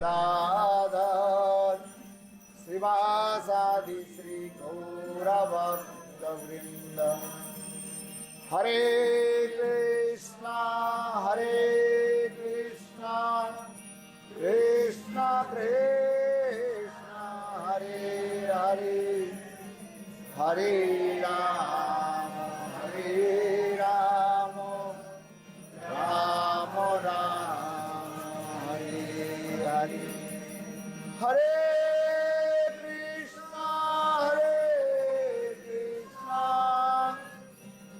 Radha Srivasadi Sri Gauravakta Vrinda Hare Krishna Krishna Krishna Hare Hare Hare Rama Rama Rama Hare Hare Hare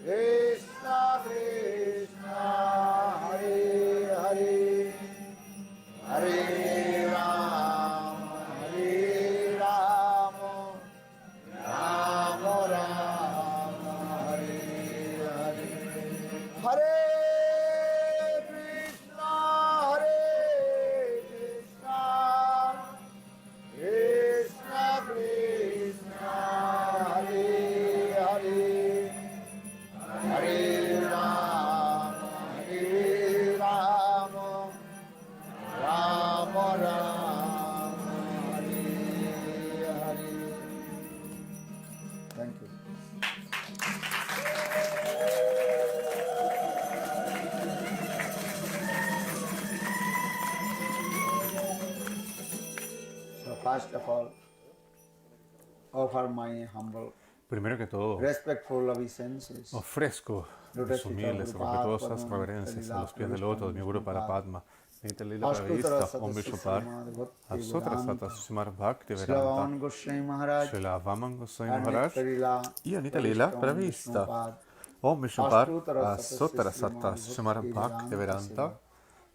Krishna Krishna Hare Hare Hare Rama Rama Rama Hare Hare Hare Krishna Krishna Krishna Hare Hare Hare Rama Rama Rama Hare Hare. Thank you. So first of all, offer my humble, Primero que todo, respectful obeisances ofrezco mis humildes y respetuosas reverencias a los pies del loto de mi Guru Parapadma, Nita Lila Pravista, Om Vishupar, Asotra Sata Susimar Bhakti Vedanta, Shravan Goswami Maharaj, Srila Vaman Goswami Maharaj y Anita Lila Pravista, Pravista, Om Vishupar, Asotra Sata Susimar Bhakti Vedanta,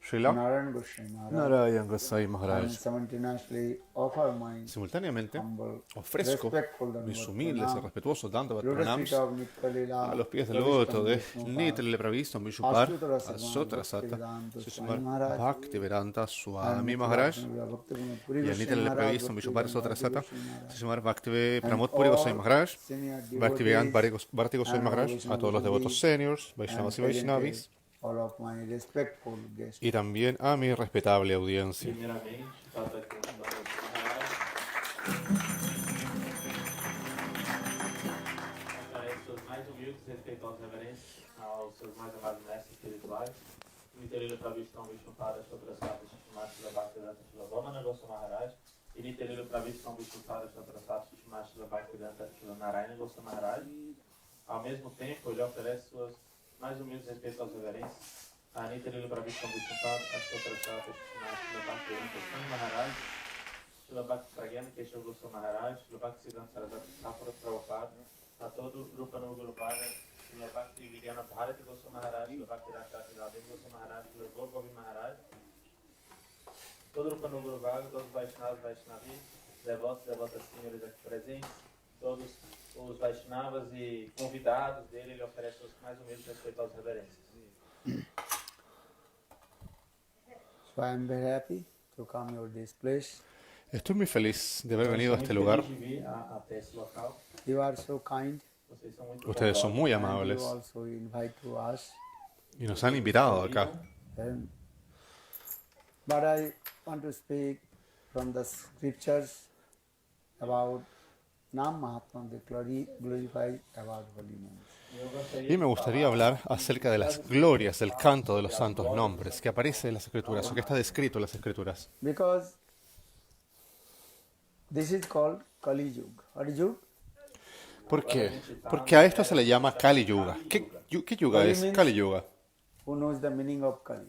Srila Narayan Goswami Maharaj, Narayan Goswami and Maharaj. simultaneously offer my Simultáneamente, humble, ofrezco respectful mis humildes y respetuosos Dandavat lotus Pranams feet of Nitya a los pies del loto de Nitya Pravisto Vishupar, Asotra Sata, Susimar Bhakti Vedanta Swami Maharaj, y el Nitya Pravisto Vishupar, Asotra Sata, Susimar Bhakti Pramod Puri Goswami Maharaj, Bhakti Vedanta Bharati Goswami Maharaj, a todos los devotos seniors, Vaishnavas y Vaishnavis, all of my respectful guests. y también a mi respetable audiencia. Primeiramente, faço aqui um Maharaj. Ofereço suas mais humildes e respeitosas reverências aos seus mais amados mestres espirituais. Niterila Pravistam Vishnupada Shotrasata Shishimashila Bhaktivedanta Shila Vamana Goswami Maharaj. E Niterila Pravistam Vishnupada Shotrasata Shishimashila Bhaktivedanta Shila Narayana Goswami Maharaj. Ao mesmo tempo, ele oferece suas mais humildes e respeitosas reverências a Niterila Pravistam Vishnupada Shotrasata Shishimashila Bhaktivedanta Shila Maharaj. Shila Bhakti Pragyana Keshav Goswami Maharaj, Shila Bhakti Siddhanta Saraswati Thakur Prabhupada, a todo Rupa Nugurupada, Shila Bhakti Vidyana Bharati Goswami Maharaj, Shila Bhakti Rakshasi Radhe Goswami Maharaj, Shila Gogovi Maharaj, todo Rupa Nugurupada, todos os Vaishnavas, Vaishnavis, devotos, devotas senhores aqui presentes, todos os Vaishnavas e convidados dele, ele oferece as mais humildes e respeitosas reverências. So I am very happy to come to this place. Estoy muy feliz de haber venido a este lugar. Feliz de vir até esse local. You are so kind. Vocês são muito Ustedes son muy And amables you also invite to us. y nos han invitado acá. And, but I want to speak from the scriptures about Nam Mahatma, the glorified about holy names. Y me gustaría hablar acerca de las glorias del canto de los santos nombres que aparece en las escrituras o que está descrito en las escrituras. Because this is called Kali Yuga. What is Yuga? ¿Por qué? Porque a esto se le llama Kali Yuga. ¿Qué yuga es? Kali Yuga. Who knows the meaning of Kali?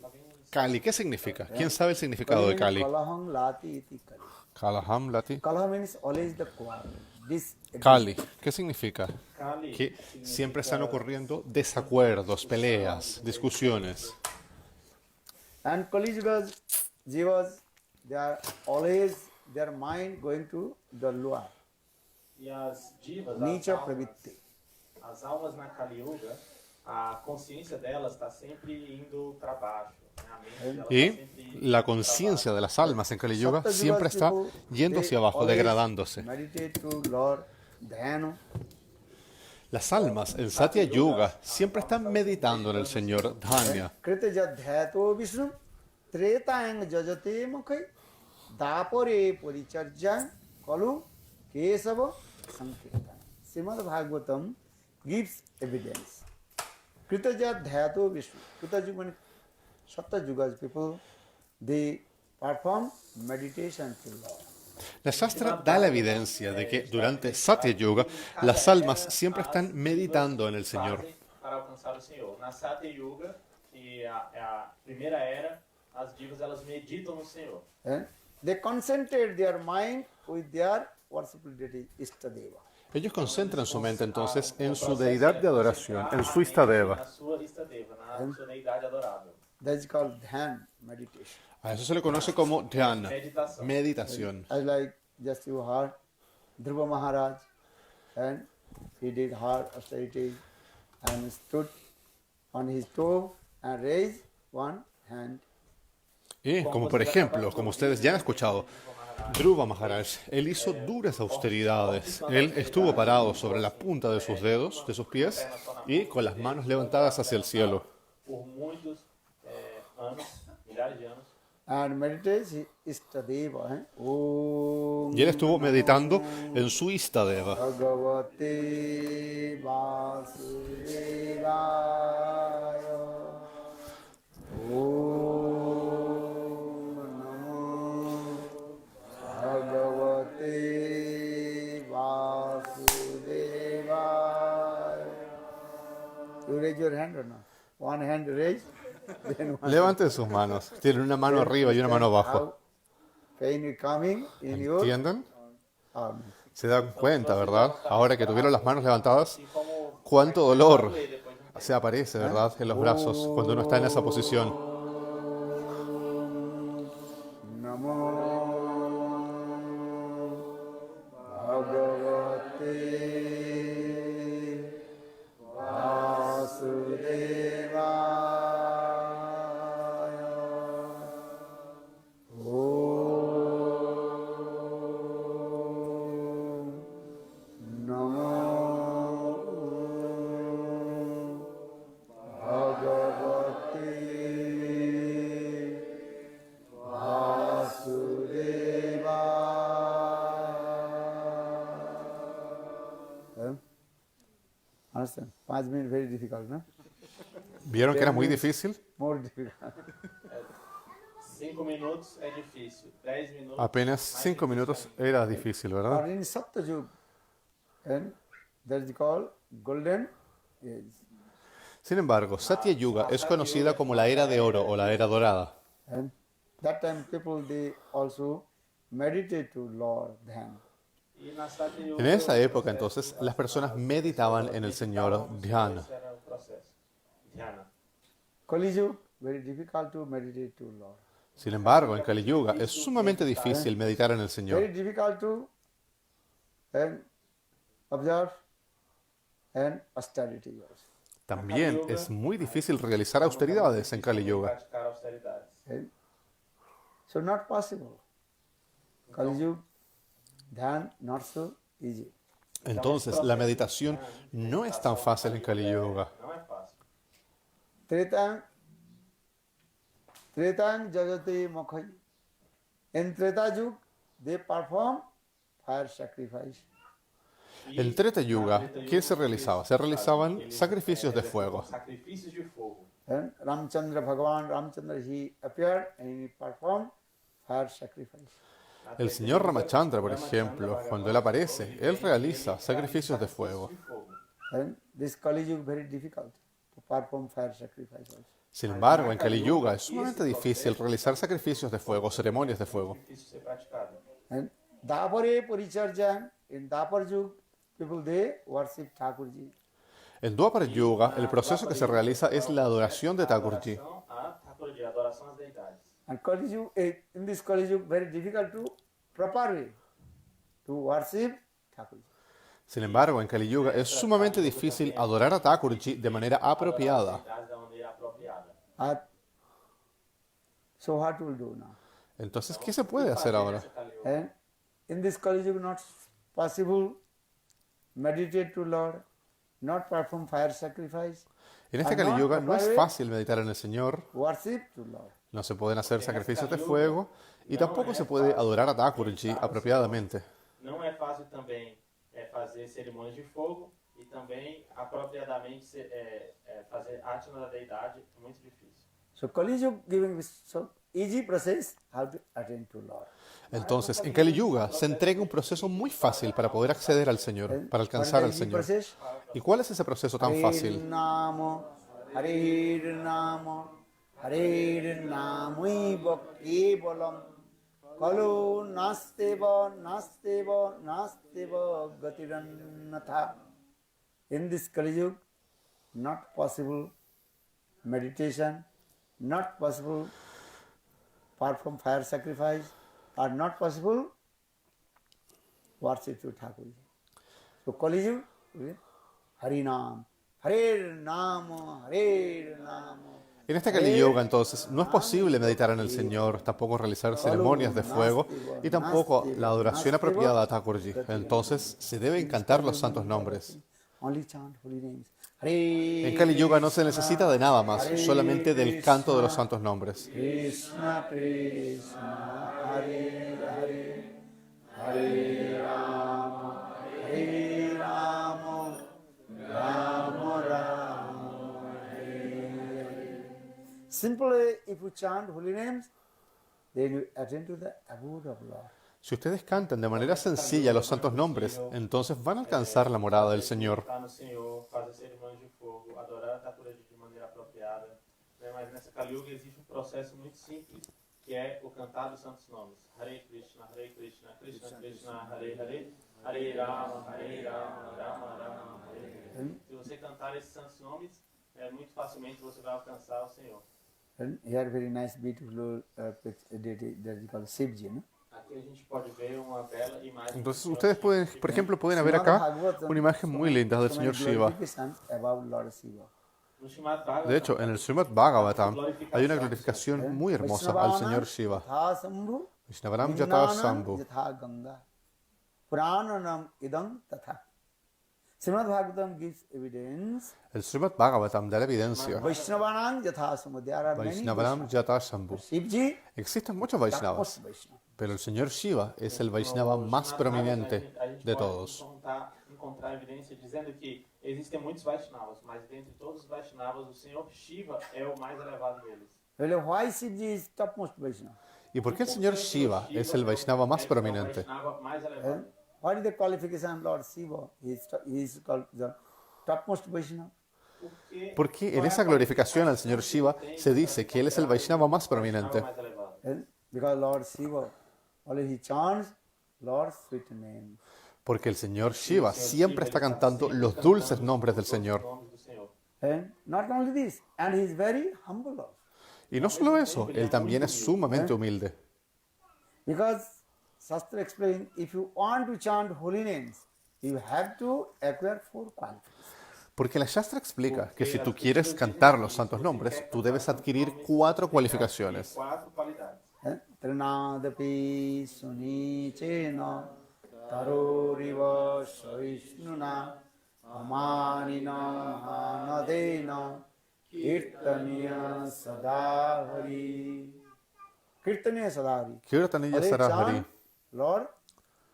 Kali, ¿qué significa? ¿Quién sabe el significado de Kali? Kalaham lati iti Kali. Kalaham Lati. Kalaha means always the quarrel. This Kali, ¿qué significa? Kali Que siempre están ocurriendo desacuerdos, peleas, discusiones. And Kali Yuga jivas, they are always their mind going to the lower, e as divas, Nicha Pravitti. as almas na Kali Yuga, a consciência delas está sempre indo para baixo. Né? A mente dela Y tá sempre la conciencia de las almas en Kali Yuga siempre está yendo hacia abajo, degradándose. Meditate to Lord Dhyana. Las almas en Satya Yuga siempre están meditando en el Señor Dhanya. Krita Jadhyato Vishnu Tretayang Jajate Mukhay Dapare Puricharja Kalu Kesava Sankirtana. Srimad Bhagavatam gives evidence. Kritaja Dhyato Vishnu. Kritaja means Satyuga's people, they perform meditation to Lord. La Shastra da la evidencia de que durante Satya Yuga las almas siempre están meditando en el Señor. Para alcançar o Senhor. Na Satya Yuga, que é a primeira era, as divas elas meditam no Senhor. And they concentrate their mind with their worshipful deity Istadeva. Ellos concentran su mente entonces en su deidad de adoración, en su Istadeva. Na sua Istadeva, na sua deidade adorável. That is called Dhyan meditation. A eso se le conoce como dhyana, meditación. As like just you heard Dhruva Maharaj, and he did hard austerity and stood on his toe and raised one hand. Y como por ejemplo, como ustedes ya han escuchado, Dhruva Maharaj, él hizo duras austeridades. Él estuvo parado sobre la punta de sus dedos, de sus pies, y con las manos levantadas hacia el cielo. Por muitos anos, milhares de anos. And meditates Istadeva. Om Y él estuvo meditando en su Istadeva. Bhagavate Vasudevaya. Om Namo Bhagavate Vasudevaya. You raise your hand or not? One hand raised, then one. Levanten sus manos. Tienen una mano arriba y una mano abajo. How pain is coming in your ¿Entienden? arm. Se dan cuenta, ¿verdad? Ahora que tuvieron las manos levantadas, cuánto dolor se aparece, ¿verdad? En los brazos cuando uno está en esa posición. Namo Bhagavate Vasudevaya. Om Namo Bhagavate Vasudevaya. Understand? 5 minutes very difficult, no? ¿Vieron que era muy difícil? More difficult. 5 minutos é difícil. 10 minutos. Apenas 5 minutos era difícil, ¿verdad? Or in Satyajug, and that is called golden age. Sin embargo, Satya Yuga es conocida como la era de oro o la era dorada. And that time people they also meditate to Lord Dhyan. E na Satya Yuga, En esa época, entonces, las personas meditaban en el Señor Dhyana. esse era o processo. Dhyana. Kali Yuga, very difficult to meditate to Lord. Sin embargo, en Kali Yuga es sumamente difícil meditar en el Very Señor. difficult to observe and austerity also. También es muy difícil realizar austeridades en Kali Yuga. Praticar austeridades. Okay? So not possible. Kali Yuga, Dhyan not so easy. Entonces, la meditación no es tan fácil en Kali Yuga. Não é fácil. Tretang Jagate Mokhai. In Treta Yuga, they perform fire sacrifice. En Treta Yuga, ¿qué se realizaba? Se realizaban sacrificios de fuego. Sacrifícios de fogo. And Ramchandra Bhagavan, Ramchandra, he appeared and he performed fire sacrifice. El señor Ramachandra, por ejemplo, cuando él aparece, él realiza sacrificios de fuego. And this Kali Yuga very difficult to perform fire sacrifice also. Sin embargo, en Kali Yuga es sumamente difícil realizar sacrificios de fuego, ceremonias de fuego. Difícil ser praticado. And Dapare Puricharja, in Dapar Yuga, people they worship Thakurji. En Dwapar Yuga, el proceso que se realiza es la adoración de Thakurji. Adoração a Thakurji, adoração às deidades. And Kali Yuga, in this Kali Yuga, very difficult to proper way to worship Thakurji. Sin embargo, en Kali Yuga es sumamente difícil adorar a Thakurji de manera apropiada. Deidades da maneira apropriada. So what will do now? Entonces, ¿qué se puede hacer ahora? And in this Kali Yuga, not possible meditate to Lord, not perform fire sacrifice, En este Kali Yuga no es fácil meditar en el Señor, worship to Lord. no se pueden hacer sacrificios de fuego Y tampoco se puede adorar a Thakurji apropiadamente. Não é fácil também fazer cerimônias de fogo e também apropriadamente fazer átila da deidade é muito difícil. So Kali Yuga giving this so easy process how to attain to Lord. Entonces, en Kali Yuga se entrega un proceso muy fácil para poder acceder al Señor, para alcanzar al Señor. Process? ¿Y cuál es ese proceso tan fácil? Hare Namo Iva Kevalam Kalu Nasteva Gatirannatha. In this Kali Yuga, not possible meditation, not possible perform fire sacrifice, or not possible worship to Thakurji. So Kali Yuga, Harinam, Hare Namo. En esta Kali Yuga, entonces, no es posible meditar en el Señor, tampoco realizar ceremonias de fuego y tampoco la adoración apropiada a Thakurji. Entonces, se deben cantar los santos nombres. Only chant holy names. En Kali Yuga no se necesita de nada más, solamente del canto de los santos nombres. Krishna Krishna Hare Hare Hare Rama Rama Rama Hare Hare. Simply, if you chant holy names, then you attend to the abode of Lord. Si ustedes cantan de manera sencilla los santos nombres, entonces van a alcanzar la morada del Señor. Cantar no Senhor, fazer cerimônias de fogo, adorar a Thakurji de maneira apropriada. Mas nessa Kali Yuga existe processo muito simples, que é o cantar dos santos nomes. Hare Krishna, Krishna Krishna, Hare Hare, Hare Rama, Rama Rama, Hare Hare. Se você cantar esses santos nomes, muito facilmente você vai alcançar o Senhor. And here very nice, beautiful deity that is called Shivji, no? Aquí a gente pode ver uma bela imagem. Entonces ustedes pueden, por ejemplo, pueden ver acá una imagen muy linda del señor Shiva. De hecho, en el Srimad Bhagavatam hay una glorificación muy hermosa al señor Shiva. Vaishnavaram Yatha Sambhu. Purananam idam tatha. Srimad Bhagavatam gives evidence. El Srimad Bhagavatam da la evidencia. Vaishnavanam Yatha Sambhu. There are many Vaishnavaram Yatha Sambhu. Shivji, Existen muchos Vaishnavas, pero el señor Shiva es el Vaishnava más prominente de todos. Encontrar evidência dizendo que existem muitos Vaishnavas, mas dentre todos os Vaishnavas, o Senhor Shiva é o mais elevado deles. well, why Shivji is topmost Vaishnava? ¿Y por qué el señor Shiva es el Vaishnava más É o prominente? Vaishnava mais elevado. What is the qualification of Lord Shiva? He is called the topmost Vaishnava. Porque en esa glorificación al señor Shiva se dice que él es el Vaishnava más prominente. Mais elevado. Because Lord Shiva, only he chants Lord's sweet name. Porque el señor Shiva siempre está cantando los dulces nombres del Señor. Nomes do Senhor. And not only this, and he is very humble also. Y no solo eso, él también es sumamente humilde. Because Shastra explains, if you want to chant holy names, you have to acquire 4 qualities. Porque la Shastra explica que si tú quieres cantar los santos nombres, tú debes adquirir 4 cualificaciones. 4 qualidades. Trinadapi sunichena taroriva saishnuna amanina hanadena kirtaniya sadahari. Kirtaniya sadahari. Kirtaniya Sarahari Lord,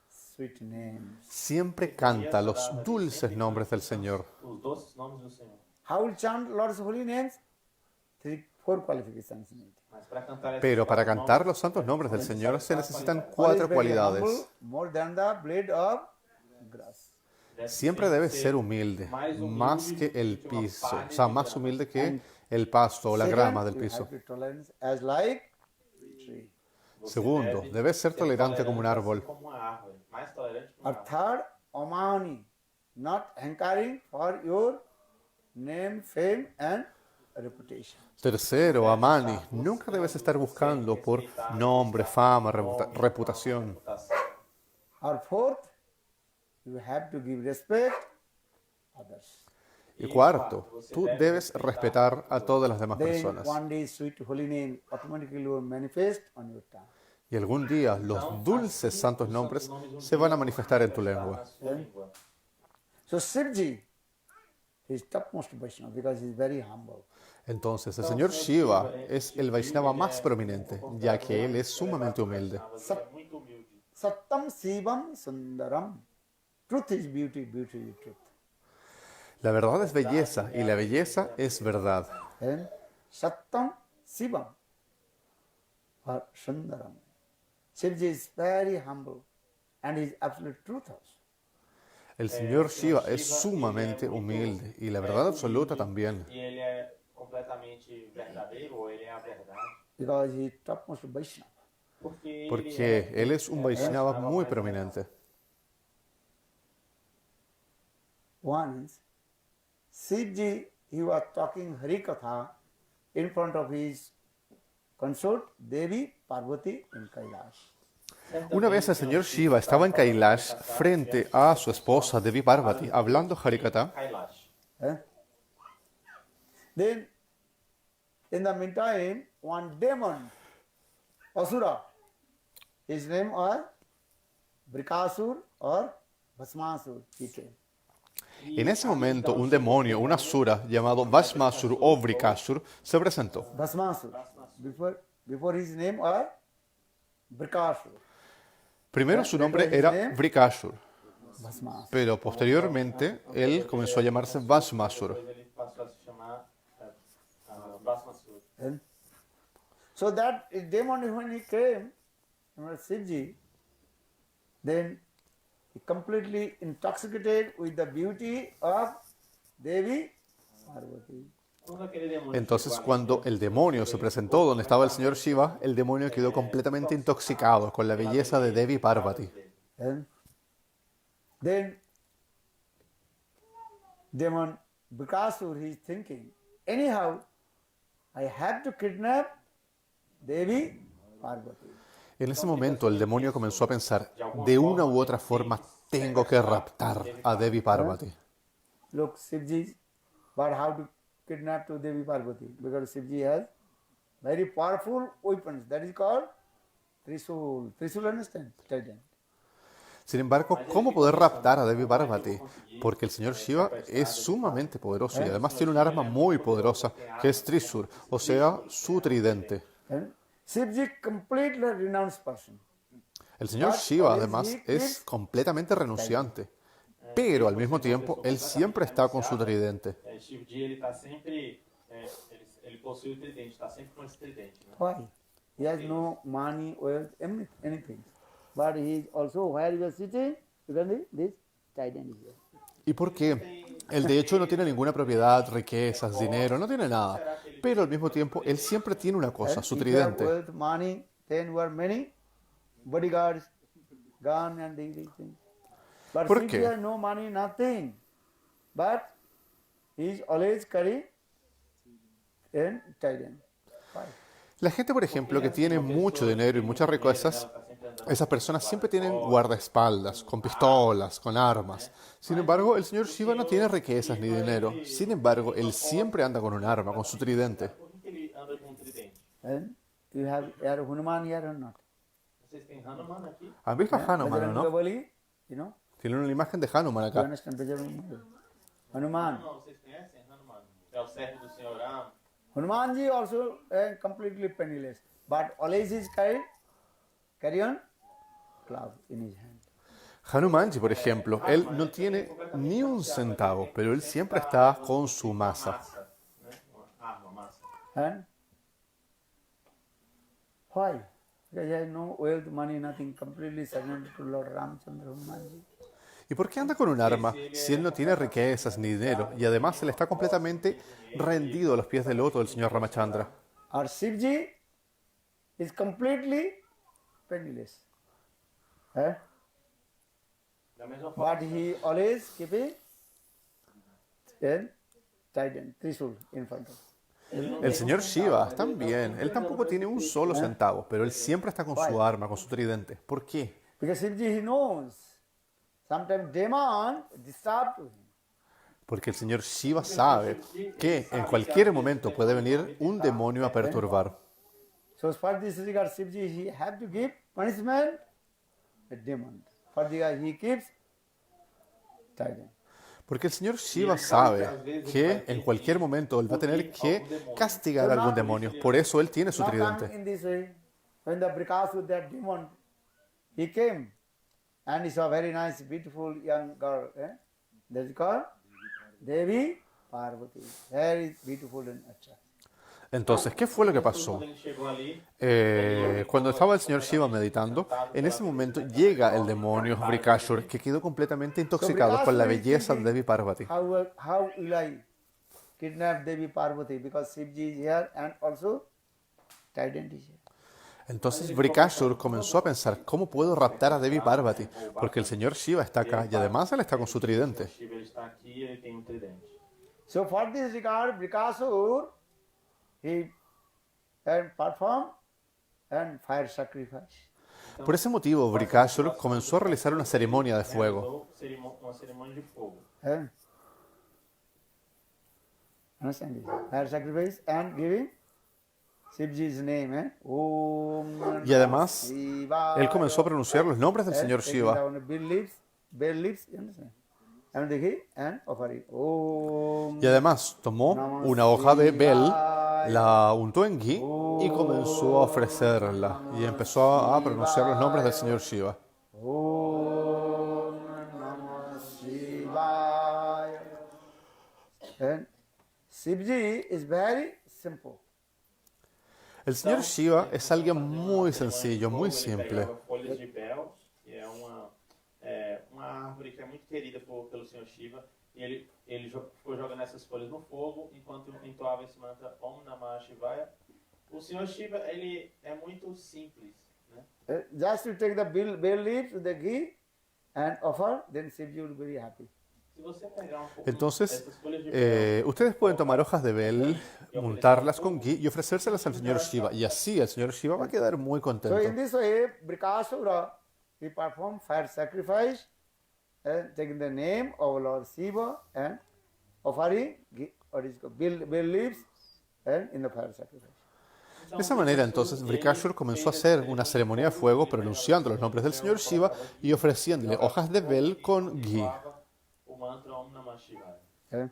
sweet names. siempre canta los dulces nombres del Señor. Os doces nomes do Senhor. How will chant Lord's holy names? 4 qualifications need. Mas para cantar esses Pero para 4 cantar nomes, los santos nombres del Señor se necesitan One is 4 very cualidades. humble, more than the blade of grass. deve Siempre ser- debes ser humilde, más que el piso, o sea, más humilde que el pasto o la grama del Second, you piso. have to tolerance as like tree. você Segundo, deve debes ser ser tolerante como un assim árbol. como uma árvore, mais tolerante que Or uma árvore. third, omani, not hankering for your name, fame and reputation. Tercero, Amani, nunca debes estar buscando por nombre, fama, reputación. Or fourth, you have to give respect others. Y cuarto, tú debes respetar a todas las demás Then personas. one day sweet holy name automatically will manifest on your tongue. Y algún día los dulces santos nombres se van a manifestar en tu lengua. Na sua língua. So Shivji is topmost Vaishnava because he is very humble. Entonces, el señor Shiva es el Vaishnava más prominente, ya que él es sumamente humilde. Vaishnava é muito humilde. Sattam Sivam Sundaram. Truth is beauty, beauty is truth. La verdad es belleza y la belleza es verdad. And Sattam Sivam or Sundaram. Shivji is very humble and is absolute truth also. El señor Shiva es sumamente humilde y la verdad absoluta también, E ele é completamente verdadeiro, ou ele é a verdade. Because he is topmost Vaishnava. porque él es un Vaishnava muy prominente. Once, Shivji, he was talking Harikatha in front of his consort, Devi Parvati in Kailash. Una vez el señor Shiva estaba en Kailash frente a su esposa Devi Parvati hablando Harikatha. Kailash. Eh? Then, in the meantime, one demon, Asura, his name was Brikasur or Bhasmasur, he came. En ese momento, un demonio, un asura llamado Bhasmasur o Vrikasur se presentó. Bhasmasur. Before his name was Brikasur. Primero su nombre era Vrikasur, Bhasmasur. pero posteriormente él comenzó a llamarse Bhasmasur. Depois ele passou a se chamar Bhasmasur. And so that demon, when he came, Shivji, then he completely intoxicated with the beauty of Devi Parvati. Quando aquele demônio Entonces, chegou cuando el demonio se presentó donde estaba el señor Shiva, el demonio quedó completamente intoxicado con la belleza de Devi Parvati. And then demon Bhikasur, he is thinking, anyhow, I have to kidnap Devi Parvati. En ese momento, el demonio comenzó a pensar, de una u otra forma, tengo que raptar a Devi Parvati. Look, Shivji, but how to kidnap to Devi Parvati? Because Shivji has very powerful weapons. That is called Trisul. Trisul, understand? Trident. Sin embargo, ¿cómo poder raptar a Devi Parvati? Porque el señor Shiva es sumamente poderoso y además tiene un arma muy poderosa que es Trisur, o sea, su tridente. And Shivji completely renounced person. El señor Shiva además es completamente renunciante, pero al mismo tiempo él siempre está con su tridente. Shivji, ele está sempre, ele possui o tridente, está sempre com esse tridente. Né? Why? He has no money, wealth, anything. But he is also, where you are sitting, you can see this trident is here. ¿Y por qué? Él de hecho no tiene ninguna propiedad, riquezas, dinero, no tiene nada, pero al mismo tiempo él siempre tiene una cosa, su If you have tridente. wealth, money, then you are many bodyguards, gun and these things. But ¿Por if qué? you have no money, nothing. But he is always carrying a trident. Why? La gente, por ejemplo, que tiene mucho dinero y muchas riquezas, esas personas siempre tienen guardaespaldas, con pistolas, con armas. Sin embargo, el señor Shiva no tiene riquezas ni dinero. Sin embargo, él siempre anda con un arma, con su tridente. Por que ele anda com um tridente? And you have Hanuman here or not? Vocês têm Hanuman aqui? ¿Han visto a Hanuman, Bajrang no? Bali, you know? Tienen una imagen de Hanuman You acá. understand Bajrang Bali? Hanuman. Não, vocês conhecem Hanuman? É o servo do Senhor Ram. Hanumanji also completely penniless, but always is carry on club in his hand. Hanumanji, por ejemplo, él no tiene ni un centavo, pero él siempre está con su masa. Massa, né? Uma arma, massa. And why? Because he has no wealth, money, nothing, completely surrendered to Lord Ramchandra Hanumanji. ¿Y por qué anda con un arma si él no tiene riquezas ni dinero? Y además él está completamente rendido a los pies del loto del señor Ramachandra. Our Shivji is completely penniless. Da mesma forma, But he always keeping a trident, Trisul in front of him. El señor Shiva también, él tampoco tiene un solo centavo, pero él siempre está con su arma, con su tridente. ¿Por qué? Because Shivji, he knows sometimes demon disturb to him. Porque el señor Shiva sabe que en cualquier momento puede venir un demonio a perturbar. So for this regard, Shivji, he have to give punishment a demon. For the he keeps trident. Porque el señor Shiva sabe que en cualquier momento él va a tener que castigar a algún demonio. Por eso él tiene su Now come tridente. in this way, when the Brikasura, that demon, he came and he saw a very nice, beautiful young girl. That is called Devi Parvati. Very beautiful and attractive. Entonces, ¿qué fue lo que pasó? Quando ele chegou ali, Cuando estaba el señor Shiva meditando, en ese momento llega el demonio Vrikashur, que quedó completamente intoxicado con la belleza de Devi Parvati. How will I kidnap Devi Parvati? Because Shivji is here and also Trident is here. Entonces Vrikashur comenzó a pensar, ¿cómo puedo raptar a Devi Parvati? Porque el señor Shiva está acá y además él está con su tridente. Shiva ele está aqui e ele tem tridente. So for this regard, Brikasur, he performed and fire sacrifice. Por ese motivo, Vrikashur comenzó a realizar una ceremonia de fuego. Uma cerimônia de fogo. Understand this? Fire sacrifice and giving Shivji's name. Om Y además, Shivaya. él comenzó a pronunciar los nombres del señor Taking Shiva. down bare leaves, you understand? And the ghee and offering. Om Y además tomó una hoja de bel, la untó en ghee y comenzó a ofrecerla. Y empezó a pronunciar los nombres del señor Shiva. Om Namah Shivaya. And Shivji is very simple. El señor Shiva es alguien muy sencillo, muy simple. Folhas de bel, que é uma árvore que é muito querida pelo Senhor Shiva, e ele ficou jogando essas folhas no fogo enquanto entoava esse mantra Om Namah Shivaya. O Senhor Shiva, ele é muito simples, né? Just to take the bare leaves with the ghee and offer, then Shivji will be very happy. Se você pegar pouco Entonces, dessas folhas de bel, ustedes pueden tomar hojas de bel, montarlas con ghee y ofrecérselas al señor Shiva. Y así el señor Shiva va a quedar muy So contento. in this way, Brikasura, he performed fire sacrifice and taking the name of Lord Shiva and offering what is called bare leaves and in the fire sacrifice. De esa manera, entonces, Vrikashur comenzó a hacer una ceremonia de fuego pronunciando los nombres del señor Shiva y ofreciéndole hojas de bel con ghee. o mantra Om Namah Shivaya.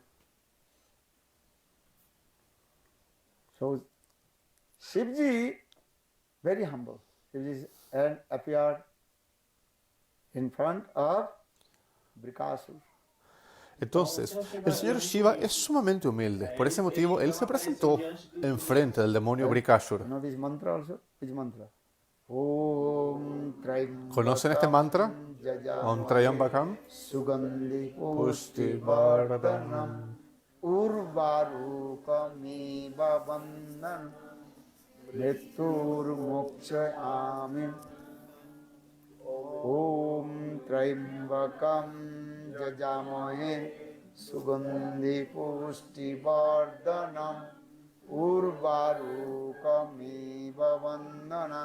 So Shivji, very humble, Shivji appeared in front of Brikasura. Entonces, el señor Shiva es sumamente humilde. Por ese motivo, él se presentó enfrente del demonio Vrikashur. You know this mantra also? Which mantra? Om Trayambakam ¿Conocen este mantra? Om Trayambakam Sugandhi Pusti Vardhanam Urvarukamiva Bandhan Mrityur Mokshayami Om Trayambakam Jajamahe Sugandhi Pusti Vardhanam Urvarukamiva Bandhana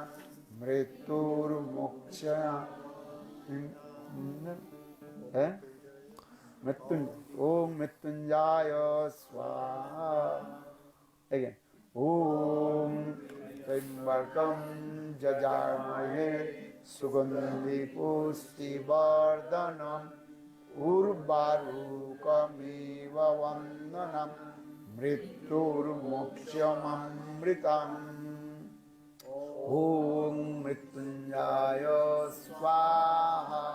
Mrityur Mokshayami Om Mrityunjaya Swaha. Again. Om Trimbakam Jajamahe Sugandhi Pusti Vardhanam Urvarukamiva Vandhanam Mrityur Mokshayamamritam. Om Mrityunjaya Swaha.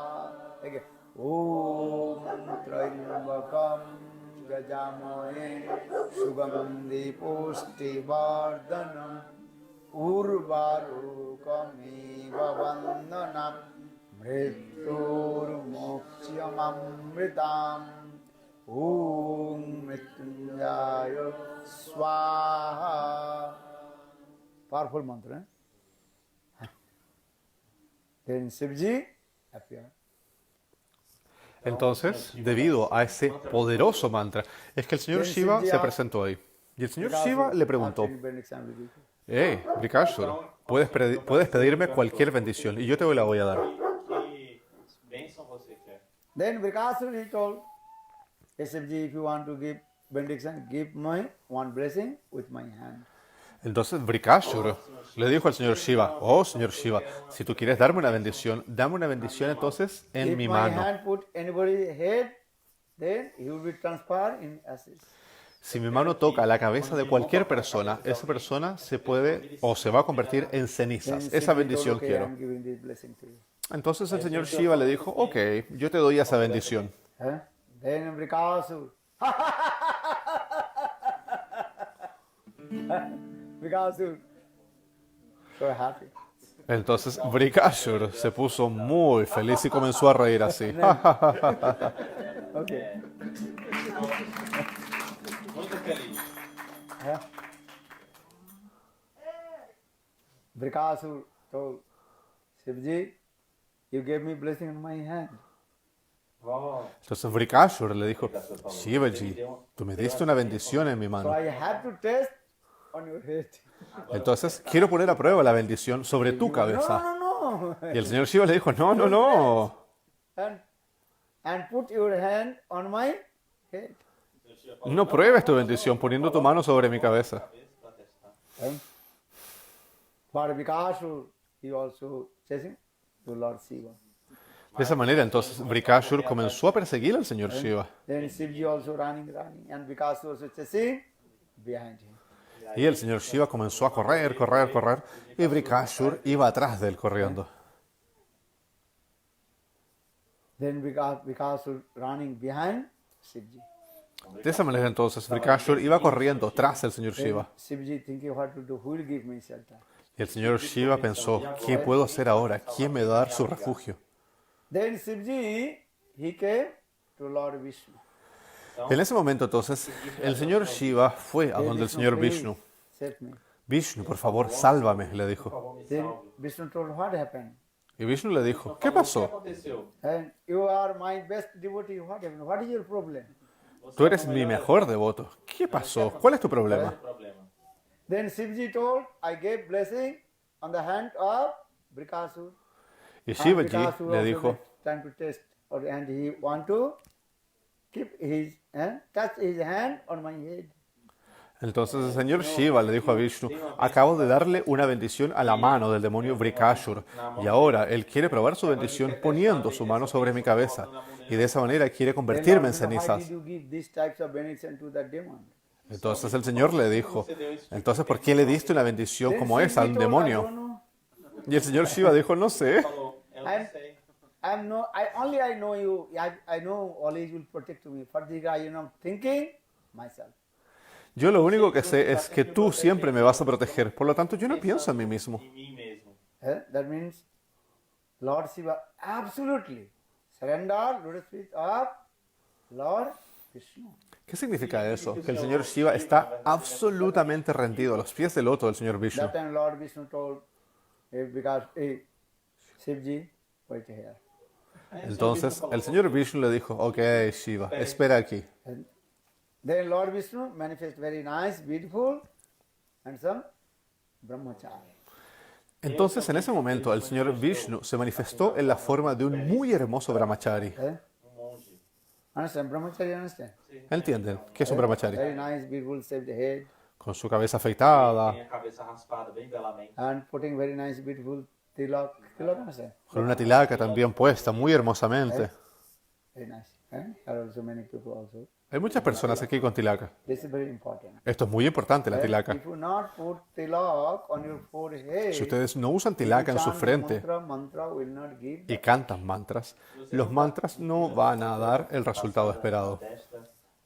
Again. Om Trimbakam Jajamahe Sugandhi Pusti Vardhanam Urvarukamiva Vandhanam Mrityur Mokshayamamritam. Om Mrityunjaya Swaha. Powerful mantra. Then Shivji appeared. Entonces, debido a ese poderoso mantra, es que el señor Shiva se presentó ahí. Y el señor Shiva le preguntó, hey, Vrikashur, puedes pedirme cualquier bendición y yo te la voy a dar. Que bênção você quer? Then Vrikasura he told, hey Shivji, if you want to give benediction, give me one blessing with my hand. Entonces Vrikashur le dijo al señor Shiva, oh señor Shiva, si tú quieres darme una bendición, dame una bendición entonces en If mi my mano. hand put anybody's head, then he will be transferred in ashes. Si mi mano toca la cabeza de cualquier persona, esa persona se puede o se va a convertir en Then cenizas. Shiva Esa told, bendición okay, quiero. I'm giving this blessing to you. Entonces el señor Shiva le dijo, ok, yo te doy esa bendición. Then Vrikasur. Vrikasur. So happy. Entonces Vrikashur se puso muy feliz y comenzó a reír así. Okay. Muito feliz. Vrikasur told Shivji, you gave me blessing in my hand. Oh, Entonces Vrikashur le dijo, Shivaji, tú me diste una bendición en mi So mano. I have to test on your head. Entonces quiero poner a prueba la bendición sobre tu cabeza. No. Y el señor Shiva le dijo, no, no, no. And put your hand on my head. No pruebes tu bendición poniendo tu mano sobre mi cabeza. But Vrikasur, he also chasing to Lord Shiva. De esa manera, entonces, Vrikashur comenzó a perseguir al señor Shiva. Then Shivji also running, and Vrikasur also chasing behind him. Y el señor Shiva comenzó a correr, correr, correr. Y Vrikashur iba atrás de él corriendo. Then Vrikasur running behind Shivji. De esa manera, entonces, Vrikashur iba corriendo tras el señor Shiva. Shivji thinking what to do, who will give me shelter? Y el señor Shiva pensó, ¿qué puedo hacer ahora? ¿Quién me va a dar su refugio? Then Shivji, he came to Lord Vishnu. En ese momento, entonces, el señor Shiva fue a donde el señor Vishnu. Save me. Vishnu, por favor, sálvame, le dijo. Then Vishnu told, what happened? Y Vishnu le dijo, ¿qué o que pasó? aconteceu? And you are my best devotee, what happened? What is your problem? Tú eres mi mejor devoto. ¿Qué pasó? ¿Cuál es tu problema? Problema. Then Shivji told, I gave blessing on the hand of Vrikasur. Y And Shivaji Vrikasur le also dijo, get time to test, and he want to keep his touch his hand on my head. entonces el señor Shiva le dijo a Vishnu, acabo de darle una bendición a la mano del demonio Vrikashur y ahora él quiere probar su bendición poniendo su mano sobre mi cabeza y de esa manera quiere Then convertirme en Lord Vishnu, why cenizas. did you give these types of benediction to the demon? Entonces el señor le dijo, entonces ¿por qué le diste una bendición Then como esa a Shivji un told, I demonio? don't know. Y el señor Shiva dijo, no sé. Falou, eu I'm- não sei. I know you. I know always will protect me. For this I am thinking myself. Yo lo único que sé es que tú siempre me vas a proteger, por lo tanto yo no pienso en mí mismo. Em mim mesmo. That means Lord Shiva absolutely surrender lotus feet of Lord Vishnu. ¿Qué significa eso? Que el señor Shiva está absolutamente rendido a los pies del loto del señor Vishnu. That time Lord Vishnu told, because Shivji, wait here. Entonces el señor Vishnu le dijo, ok Shiva, espera aquí. And then Lord Vishnu manifest very nice, beautiful, handsome brahmachari. Entonces en ese momento el señor Vishnu se manifestó en la forma de un muy hermoso brahmachari. Monge. Understand? Brahmachari, understand? ¿Entienden? ¿Qué es un brahmachari? Very nice, beautiful, shaved head, Con su cabeza afeitada, Tem a cabeça raspada bem belamente. and putting very nice, beautiful tilak. Tilak, understand? con una tilaka también puesta muy hermosamente. Very nice. There are also many people also. Hay muchas personas aquí con tilaka. This is very important. Esto es muy importante, la tilaka. If you not put tilak on your forehead, Si ustedes no usan tilaka en su frente mantra will not give. y cantan mantras, los mantras no van a dar el resultado esperado. Testa.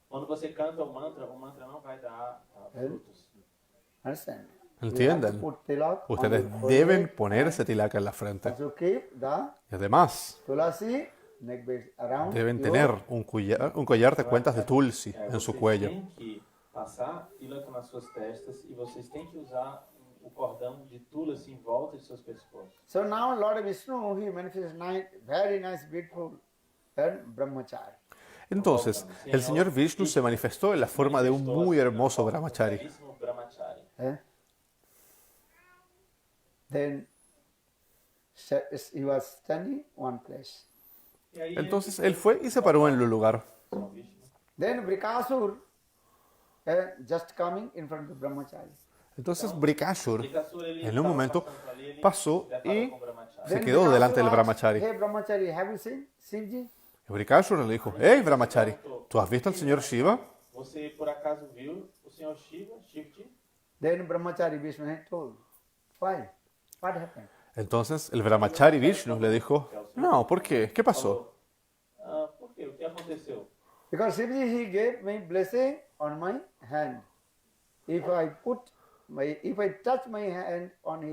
Quando você canta o mantra não vai dar frutos. Understand? ¿Entienden? Put tilak on Ustedes your forehead. deben ponerse tilaka en la frente. Also keep the Y además, tulasi neck base around deben your tener un collar de cuentas de tulsi en su Vocês cuello. têm que passar tilaka nas suas testas e vocês têm que usar o cordão de tulasi em volta de seus pescoços. So now Lord Vishnu, he manifests very nice, beautiful brahmachari. Entonces, el señor Vishnu se manifestó en la forma de un muy hermoso brahmachari. Belíssimo brahmachari. Then he was standing one place. E aí Entonces, él fue y se paró en el lugar. São Vishnu. Then Vrikasur just coming in front of brahmachari. Entonces, Vrikashur Vrikasura, ele en un estava momento passando ali, ele pasó deparou y com o brahmachari. se Then quedó Vrikasur delante del asked, brahmachari. Hey brahmachari, have you seen Shivji? Y Brikashura le dijo, hey Brahmachari, ¿tú has visto al señor Shiva? Você por acaso viu o senhor Shiva, Shivji? Then Brahmachari Vishnu had told, why? What happened? Entonces el Brahmachari Vishnu le dijo, no, ¿por qué? ¿Qué pasó? Por quê? O que aconteceu? Because Shivji, he gave me blessing on my hand. If I touch my hand on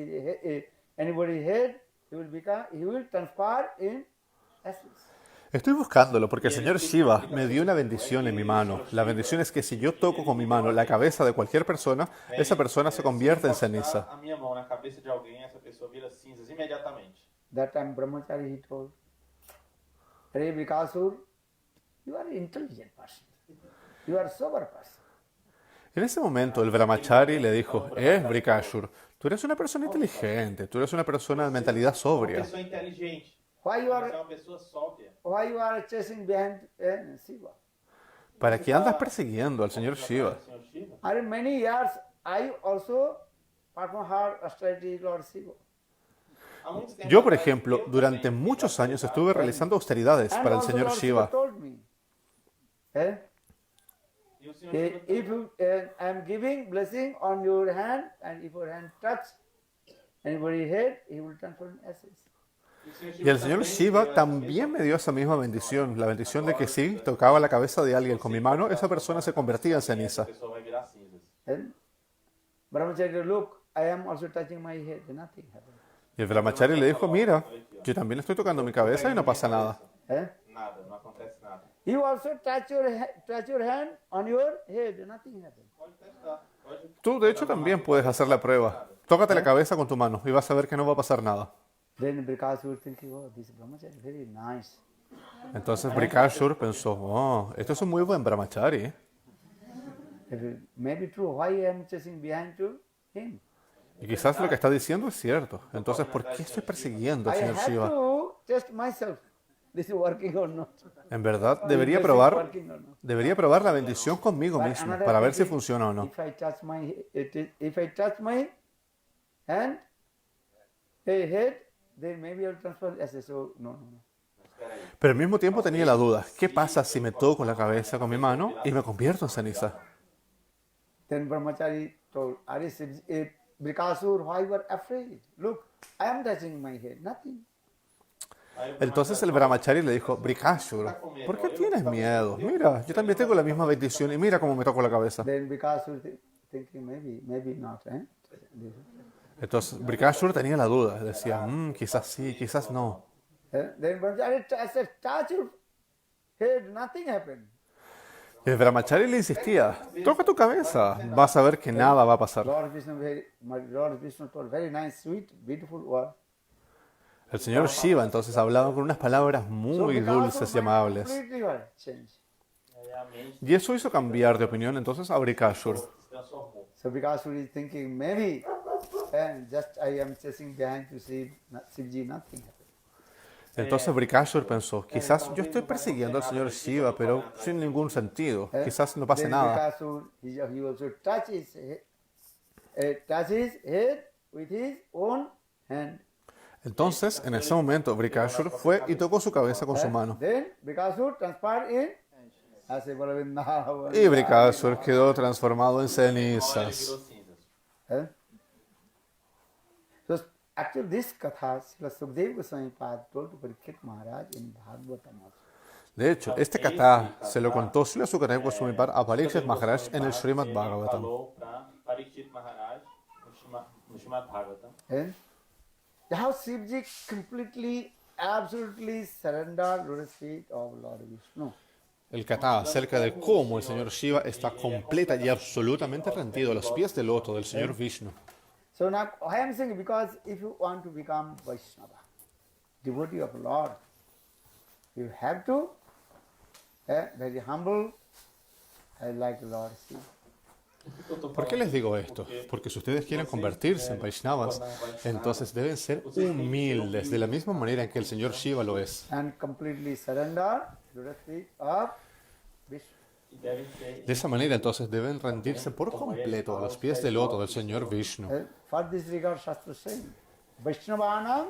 anybody's head, he will transpire in ashes. Estoy buscándolo porque el señor Shiva me dio una bendición en mi mano. La bendición es que si yo toco con mi mano la cabeza de cualquier persona, esa persona se convierte en ceniza. A minha mão na cabeça de alguém, essa pessoa vira cinzas imediatamente. That time Brahmachari, he told, Hare Vikasur, you are an intelligent person. You are a sober person. En ese momento el Brahmachari le dijo, Brikashur, tú eres una persona inteligente, tú eres una persona de mentalidad Uma sobria. pessoa inteligente. Why you Você é are uma pessoa sóbria. chasing behind Shiva? ¿Para qué andas persiguiendo al señor Shiva? O senhor Shiva? And many years I also perform hard austerity Lord Shiva. Há muito tempo Yo, por atrás, ejemplo, eu durante também muchos fiz años austeridade. estuve realizando austeridades And para el also señor Lord Shiva Shiva. told me, E o senhor Shiva if you, I am giving blessing on your hand, and if your hand touch anybody's head, he will transform in ashes. Y el señor Shiva también me dio esa misma bendición, la bendición de que si tocaba la cabeza de alguien con mi mano, esa persona se convertía en ceniza. A pessoa vai virar cinzas. And Brahmacharya, look, I am also touching my head, nothing happened. Y el Brahmachari le dijo, mira, yo también estoy tocando mi cabeza y no pasa nada. Nada, não acontece nada. You also touch your hand on your head, nothing happened. Pode testar. Pode. Tú, de hecho, también puedes hacer la prueba. Tócate la cabeza con tu mano y vas a ver que no va a pasar nada. Then Vikas was thinking, oh, this Brahmacharya is very nice. Entonces Brikashur pensó, oh, esto es un muy buen Brahmachari. If it may be true, why I am chasing behind to him? Y quizás lo que está diciendo es cierto. Entonces, ¿por qué estoy persiguiendo al I señor have Shiva? to test myself. This is working or not. En verdad, This debería blessing is probar working or not. la bendición conmigo But mismo another para ver si thing is, funciona o no. If I touch my hand, head, then maybe I'll transfer ashes. So no. Espera aí. Pero al mismo tiempo tenía la duda, ¿qué pasa si me toco la cabeza con mi mano y me convierto en ceniza? Then Brahmachari told, Brikasur, why you are afraid? Look, I am touching my head, nothing. Aí o Entonces el Brahmachari le dijo, Brikashur, ¿por qué tienes miedo? Mira, yo también tengo la misma bendición y mira cómo me toco la cabeza. Then Brikasur thinking, maybe not. Entonces Brikashur tenía la duda, decía, quizás sí, quizás no. Then Brahmachari said, touch your head, nothing happened. Y el Brahmachari le insistía, toca tu cabeza, vas a ver que nada va a pasar. Lord Vishnu told very nice, sweet, beautiful word. El señor Shiva entonces hablaba con unas palabras muy dulces y amables. Completely changed. Aí a mente Y eso hizo cambiar de opinión entonces a Brikashur. se transformou. So Brikasur is thinking, maybe just I am chasing behind to see Shivji, nothing happened. Entonces Brikashur pensó, quizás yo estoy persiguiendo al señor Shiva, pero sin ningún sentido. Quizás no pase Then nada. Brikasur, he also touches his head with his own hand. Entonces, en ese momento, Brikashur fue y tocó su cabeza con su mano. Then Brikasur transpired in Ase Balavindavan. Y Brikashur quedó transformado en Então ele cenizas. virou cinzas. So actually this katha, Srila Sukadeva Goswami Pad told to Parikshit Maharaj in Bhagavatam also. De hecho, este kata se lo contó Srila Sukadeva Goswami Pad a Parikshit Maharaj en el Srimad Ele Bhagavatam. falou para Parikshit Maharaj no Srimad Bhagavatam. How Shivji completely, absolutely surrendered to the feet of Lord Vishnu. El kata acerca de cómo el señor Shiva está completa y absolutamente rendido a los pies del loto del señor Vishnu. So now I am saying, because if you want to become Vaishnava, devotee of Lord, you have to very humble, like Lord Shiva. ¿Por qué les digo esto? Porque si ustedes quieren convertirse en Vaishnavas, entonces deben ser humildes, de la misma manera en que el señor Shiva lo es. And completely surrender to the feet of Vishnu. E deve ser De esa manera, entonces, deben rendirse por completo a los pies del loto del señor Vishnu. For this regard, Shastra saying, Vaishnavanam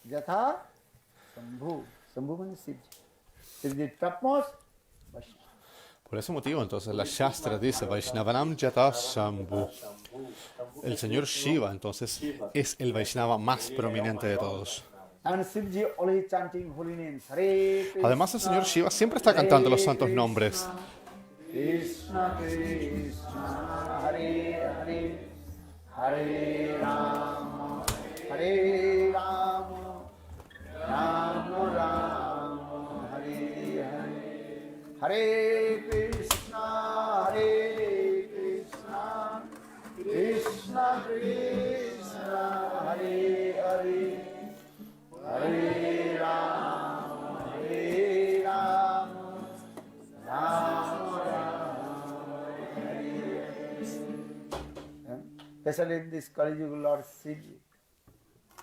yatha Shambhu. Shambhu means Shivji. is the topmost Vaishnava. Por ese motivo, entonces, la Shastra dice, Vaishnavanam Jata Shambhu. El señor Shiva, entonces, es el Vaishnava más prominente de todos. And Shivji always chanting holy names. Hare Krishna, Además, el señor Shiva siempre está cantando los santos nombres. Krishna Krishna, Hare Hare, Hare Rama, Hare Rama, Rama Rama, Hare Hare, Hare Krishna, Krishna Krishna, Hare Hare, Hare Rama, Hare Rama, Rama Rama, Hare Hare. Especially in this Kali Yuga, Lord Shiva,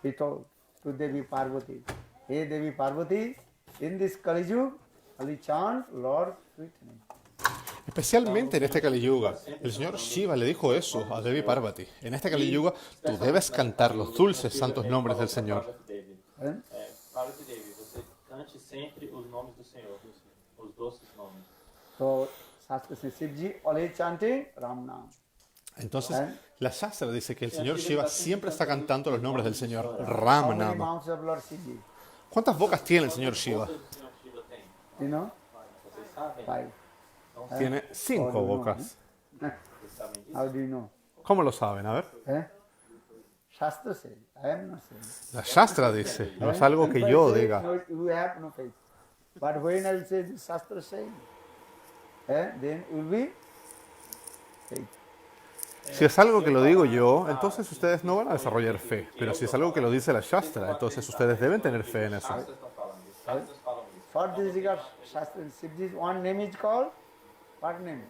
he told to Devi Parvati, hey Devi Parvati, in this Kali Yuga, only chant Lord sweet name. Especialmente en este Kali Yuga, el señor Shiva le dijo eso a Devi Parvati. En este Kali Yuga, tú debes cantar los dulces santos nombres del Señor. Parvati Devi, você cante sempre os nomes do Senhor, os doces nomes. So, Shastra says, Shivji always chanting Ram Nam. Entonces, la Shastra dice que el señor Shiva siempre está cantando los nombres del Señor Ram How many Nama. mouths of Lord Shivji? ¿Cuántas bocas tiene el señor Shiva? Quantos o Senhor Shiva tem? You know? Vocês sabem? 5. Tiene 5 bocas. Vocês sabem disso? How do you know? ¿Cómo lo saben? A ver. Shastra says, I am not saying. La Shastra dice, no es algo que yo diga. No, you have no faith. But when I say the Shastra saying, then will be faith. Si es algo que lo digo yo, entonces ustedes no van a desarrollar fe. Pero si es algo que lo dice la Shastra, entonces ustedes deben tener fe en eso. Shastras estão falando isso. Shastras falam isso. For this regard, Shastra, Shivji's one name is called, what name?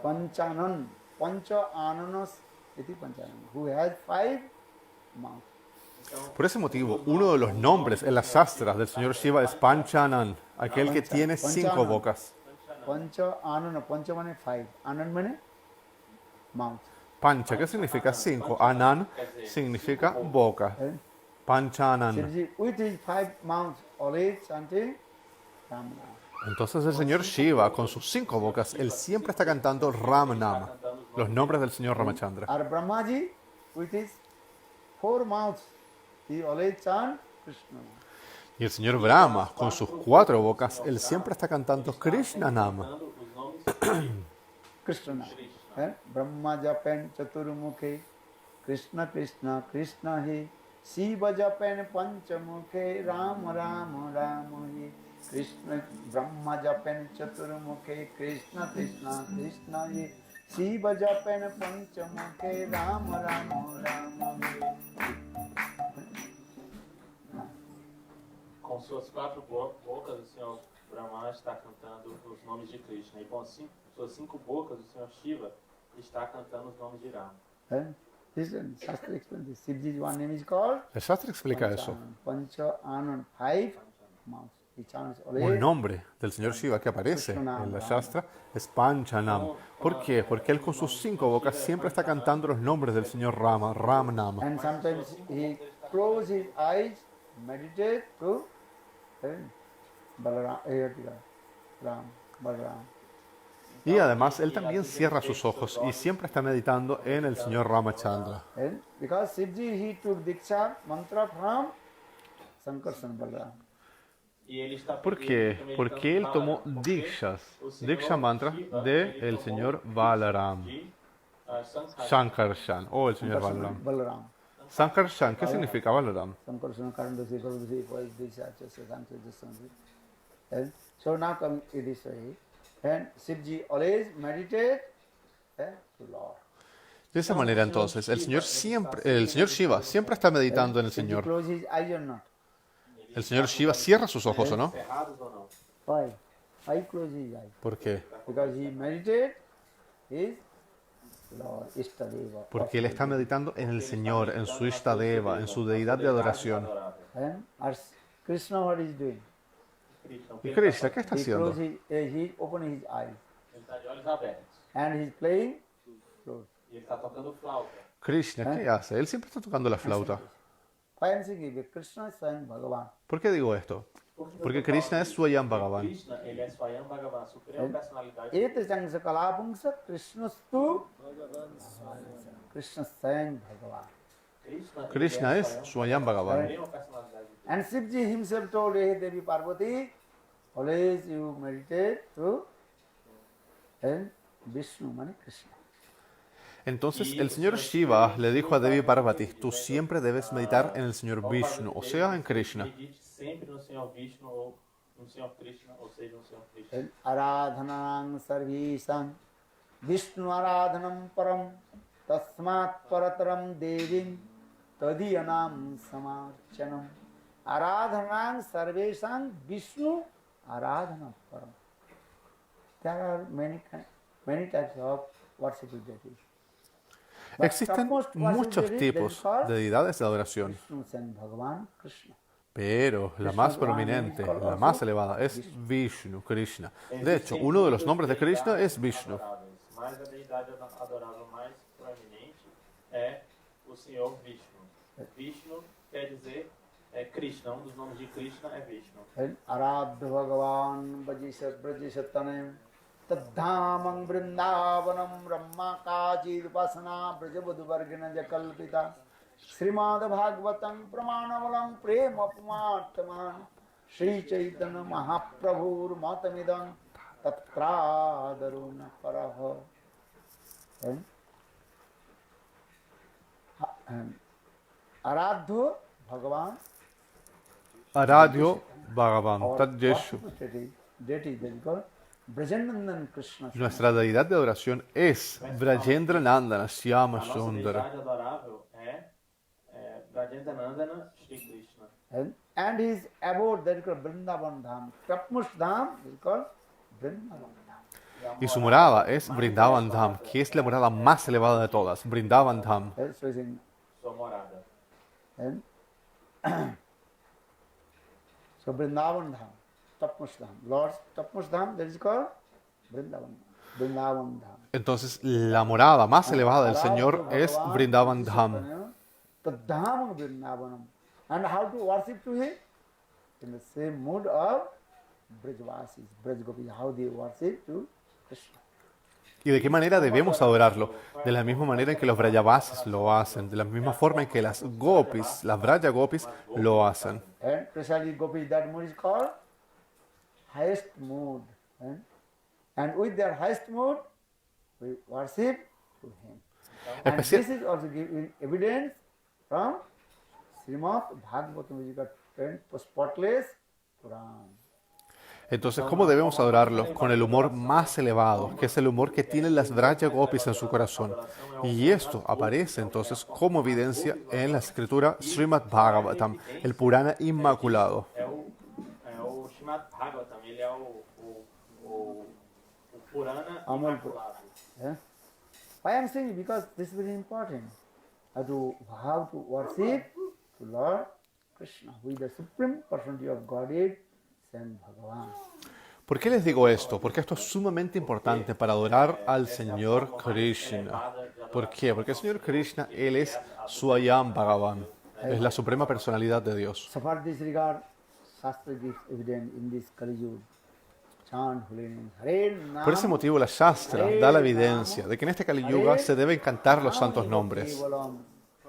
Panchanan. Pancha Ananas iti Panchanan. Who has 5 mouths. Por ese motivo, uno de los nombres en las Shastras del señor Shiva es Panchanan, aquel que tiene 5 bocas. Pancha Anana. Pancha means 5. Anan means mouth. Pancha, ¿qué significa 5? Anan significa boca. Panchanan. Shivji, with his 5 mouths, always chanting Ram Nam. Entonces el señor Shiva, con sus 5 bocas, él siempre está cantando Ram Nama, los nombres del señor Ramachandra. Or Brahmaji, with his 4 mouths, he always chant Krishna. Y el señor Brahma, con sus 4 bocas, él siempre está cantando Krishna Nama. Cantando os nomes de Krishna. Brahma japan chaturmukhe, Krishna Krishna Krishna he, Shiva japan panchamukhe, Rama Rama Rama he, Krishna Brahma japan chaturmukhe, Krishna Krishna Krishna he, Shiva japan panchamukhe, Rama Rama Rama he. Com suas 4 bocas, o Senhor Brahma está cantando os nomes de Krishna. E com suas 5 bocas, o Senhor Shiva está cantando os nomes de Rama. This Shastra explains this. Shivji's one name is called El Shastra explica eso. Pancha Anand. 5 mouths. He chants Un always. nombre del señor Shiva que aparece en la Shastra es Panchanam. ¿Por qué? Porque él con sus 5 bocas siempre está cantando los nombres del señor Rama, Ram Nama. And sometimes he close his eyes, meditate to Balaram, Ram, Balaram. Y además él también cierra sus ojos y siempre está meditando en el señor Ramachandra. And because Shivji he took Diksha mantra from Sankarsana Balaram. E ele está ¿Por qué? Porque él tomó Diksha mantra de el señor Balaram, Sankarshan, o el señor Balaram. Balaram. Sankarshan, ¿qué significa Balaram? Sankarsana Karandasi Karandasi was Diksha Chasya Sankarsana. And so now come to this way. And Shivji always meditate to Lord. De esa manera entonces, el señor Shiva siempre está meditando en el Shivji Señor. close his eyes or not? El señor Shiva cierra sus ojos, ¿o no? cerrados ou não? Why? Why close his eyes? ¿Por qué? Because he meditate his Lord Istadeva. Porque él está meditando en el Señor, en su Ishtadeva, en su deidad de adoración. And Krishna what is doing? ¿Y Krishna qué está He haciendo? close he open his eyes Ele está de olhos abertos. and he's playing flute. E ele está tocando flauta. Krishna, ¿qué hace? Él siempre está tocando la flauta. Why I'm saying this? Krishna is saying Bhagavan. ¿Por qué digo esto? Porque Krishna es Swayam Bhagavan. Krishna, ele é Swayam Bhagavan, a suprema personalidade. Ete Jangsa Kalapungsa Krishnastu Krishna Swayam Bhagavan. Krishna ele é es Swayam Bhagavan. suprema personalidade de Deus. And Shivji himself told, Hey Devi Parvati, always you meditate to Vishnu, mani Krishna. Entonces el señor Shiva le dijo a Devi Parvati, tú siempre debes meditar en el señor Vishnu, o sea, en Krishna. Medite sempre no Senhor Vishnu ou no Senhor Krishna, ou seja, no Senhor Krishna. Aradhanang sarvisam Vishnu aradhanam param tasmat parataram devim tadiyanam samarchanam. Aradhanang sarvesam Vishnu aradhanam param. There are many types of worshipful deities. Existen muchos tipos de deidades de adoración, Vishnu Sen Bhagavan Krishna. pero la más prominente, la más elevada es Vishnu, Krishna. De hecho, uno de los nombres de Krishna es Vishnu. Mas a deidade adorável mais proeminente é o Senhor Vishnu. Vishnu quer dizer Krishna, dos nomes de Krishna é Vishnu. Aradha Bhagavan Brajisatanem Tadhamam Vrindavanam Brahma Kajid Upasana Brajavadu Vargana Jakalpita Srimad Bhagavatam Pramanavalam Prema Pumartaman Shri Chaitanya Mahaprabhur Matamidam Tatradaruna Paraha. Aradha Bhagavan Aradhyo Bhagavan, Tad Yeshu. deity that is called Brajanandan Krishna. Nuestra deidad de adoración es Brajendra Nandana Syama A nossa Sundara. deidade adorável é Brajendanandana Shri Krishna. And his abode that is called Vrindavan Dham. Tapmush Dham is called Vrindavan Dham. Y su morada es Vrindavan Dham, que es la morada más elevada de todas, Vrindavan Dham. So it's in, Sua morada. and so Vrindavan Dham, Tapmush Dham. Lord's Tapmush Dham, that is called Vrindavan Dham. Vrindavan Dham. Entonces, la morada más elevada del Señor es Vrindavan Dham. The Dham of Vrindavanam. And how to worship to him? In the same mood of Brajvasis, Brajgopis, how they worship to Krishna. ¿Y de qué manera debemos adorarlo? De la misma manera en que los Brajavasis lo hacen, de la misma forma en que las Gopis, las Braja Gopis, lo hacen. And precisely Gopis, that mood is called highest mood. And with their highest mood, we worship to him. And Especial- this is also given evidence from Srimad Bhagavatam, which is called spotless Quran. Entonces, ¿cómo debemos adorarlo? Con el humor más elevado, que es el humor que tienen las Braja Gopis en su corazón. Y esto aparece entonces como evidencia en la escritura Srimad Bhagavatam, el Purana Inmaculado. É o Srimad Bhagavatam, ele é o Purana Amal Imaculado. Yeah? Why I am saying? Because this is very important. How to worship to Lord Krishna, who is the supreme personality of Godhead, Saint Bhagavan. ¿Por qué les digo esto? Porque esto es sumamente importante para adorar al Señor Krishna. ¿Por qué? Porque el Señor Krishna, Él es Swayam Bhagavan, es la suprema personalidad de Dios. So for this regard, Shastra gives evidence in this Kali Yuga. Chant holy names. Hare Nam. Por ese motivo, la Shastra da la evidencia de que en este Kali Yuga se deben cantar los santos nombres. Kevalam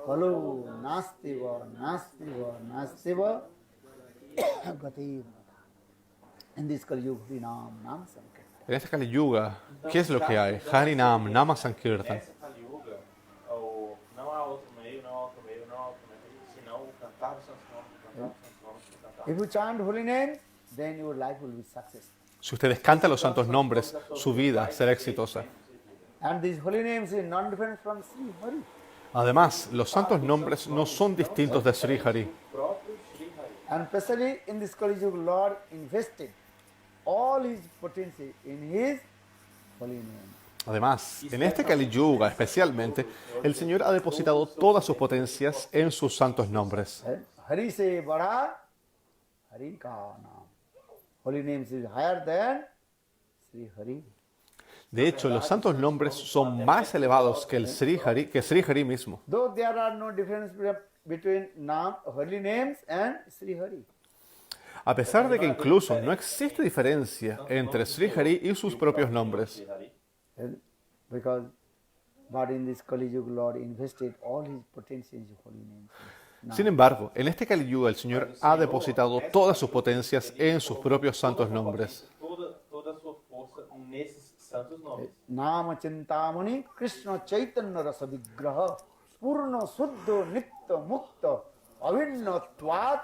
Kalu Nastiva, Nastiva, Nastiva Gatir. In this Kali Yuga, Hare Nam, Nam Sankirtan. En este Kali Yuga, ¿qué es lo que hay? Harinam, Nama Sankirtan. Essa Kali Yuga, não há outro meio, não há outro meio, não há outro meio, senão cantar os santos nomes, cantar os santos nomes, cantar. If you chant holy names, then your life will be successful. Si ustedes cantan los santos nombres, su vida será exitosa. And these holy names is non-different from Sri Hari. Además, los santos nombres no son distintos de Sri Hari. Próprio Shri Hari. And especially in this Kali Yuga, Lord invested all his potency in his holy name. Además, en este Kali Yuga especialmente, el Señor ha depositado todas sus potencias en sus santos nombres. Hari se bada, Hari ka naam. Holy names is higher than Sri Hari. De hecho, los santos nombres son más elevados que el Sri Hari mismo. Though there are no difference between holy names and Sri Hari. A pesar de que incluso no existe diferencia entre Sri Hari y sus propios nombres. Because but in this Kali Yuga, Lord invested all his potential in his holy names. Sin embargo, en este Kali Yuga el Señor ha depositado todas sus potencias en sus propios santos nombres. Toda a sua força nesses santos nomes. Nama Chintamani Krishna Chaitanya Rasa Vigraha Purna Suddha Nitya Mukta Avinna Tvat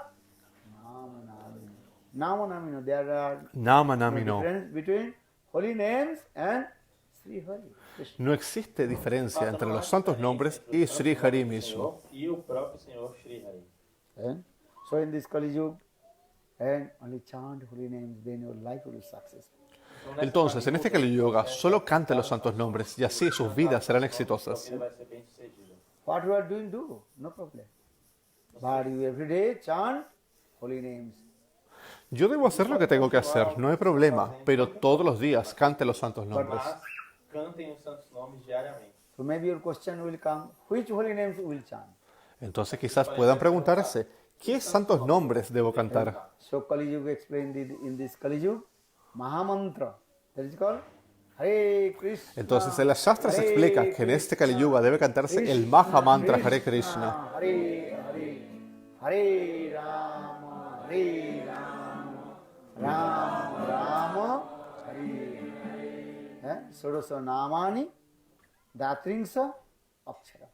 Nama Namino. Nama Namino. There are Nama no Namino. difference between holy names and Sri Hari. Krishna. No existe diferencia entre los santos nombres y Sri Hari mismo. E o próprio Senhor Sri Hari. So in this Kali Yuga, and only chant holy names, then your life will be successful. Entonces, en este Kali Yuga, solo cante los santos nombres y así sus vidas serán exitosas. Ele vai ser bem sucedido. What you are doing, do, no problem. But you every day chant holy names. Yo debo hacer lo que tengo que hacer, no hay problema, pero todos los días cante los santos nombres. Mas cantem os santos nomes diariamente. So maybe your question will come, which holy names will chant? Entonces quizás puedan preguntarse, ¿qué santos nombres debo cantar? So Kali Yuga explained it in this Kali Yuga, Mahamantra, that is called Hare Krishna. Entonces en las Shastras Hare explica que en este Kali Yuga debe cantarse el Maha Mantra Hare Krishna. Hare Hare, Hare Rama, Hare Rama, Rama Rama, Hare Hare. Sodasa Namani, Datringsa, Akshara.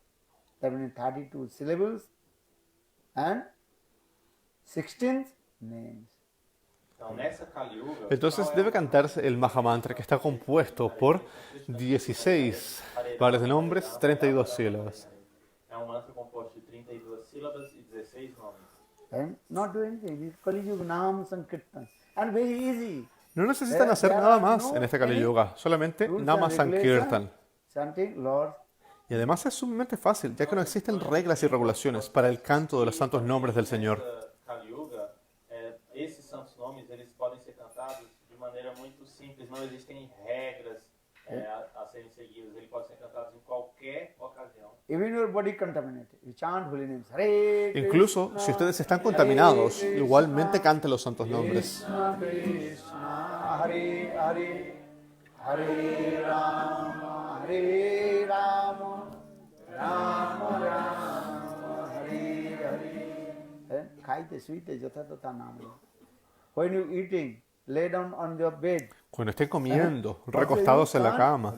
That means 32 syllables and 16 names. Então, nessa Kali Yuga, Entonces debe cantarse el Maha Mantra que está compuesto por 16 pares de nombres, 32 sílabas. é um mantra composto de 32 sílabas e 16 nomes. And not do anything. It's Kali Yuga Nam Sankirtan. And very easy. No necesitan hacer nada más en este Kali Yuga, solamente Nama Sankirtan. Chanting Lord. Y además es sumamente fácil, ya que no existen reglas y regulaciones para el canto de los santos nombres del Señor. Kali Yuga, esses santos nomes eles podem ser cantados de maneira muito simples, não existem regras a serem seguidas, ele pode ser cantado em qualquer ocasião. Even your body contaminated. You chant holy names. Hare Incluso Krishna, si ustedes están contaminados, Hare igualmente Krishna, canten los santos nombres. Krishna Krishna, Hare Hare, Hare Rama, Hare Rama, Rama Rama, Hare Hare. Khaite suite jatha tatha nama. When you eating, lay down on your bed. Cuando estén comiendo, recostados en la cama,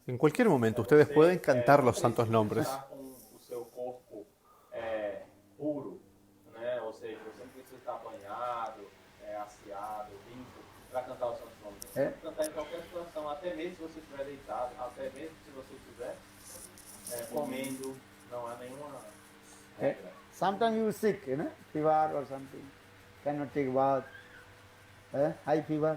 en cualquier momento ustedes pueden cantar los santos nombres. Estar com o seu corpo puro, né? Ou seja, você não precisa estar banhado, asseado, limpo, para cantar os santos nomes. Você pode cantar em qualquer situação, até mesmo se você estiver deitado, até mesmo se você estiver comendo, não há nenhuma regra. Sometimes you sick, fever or something, cannot take bath, high fever.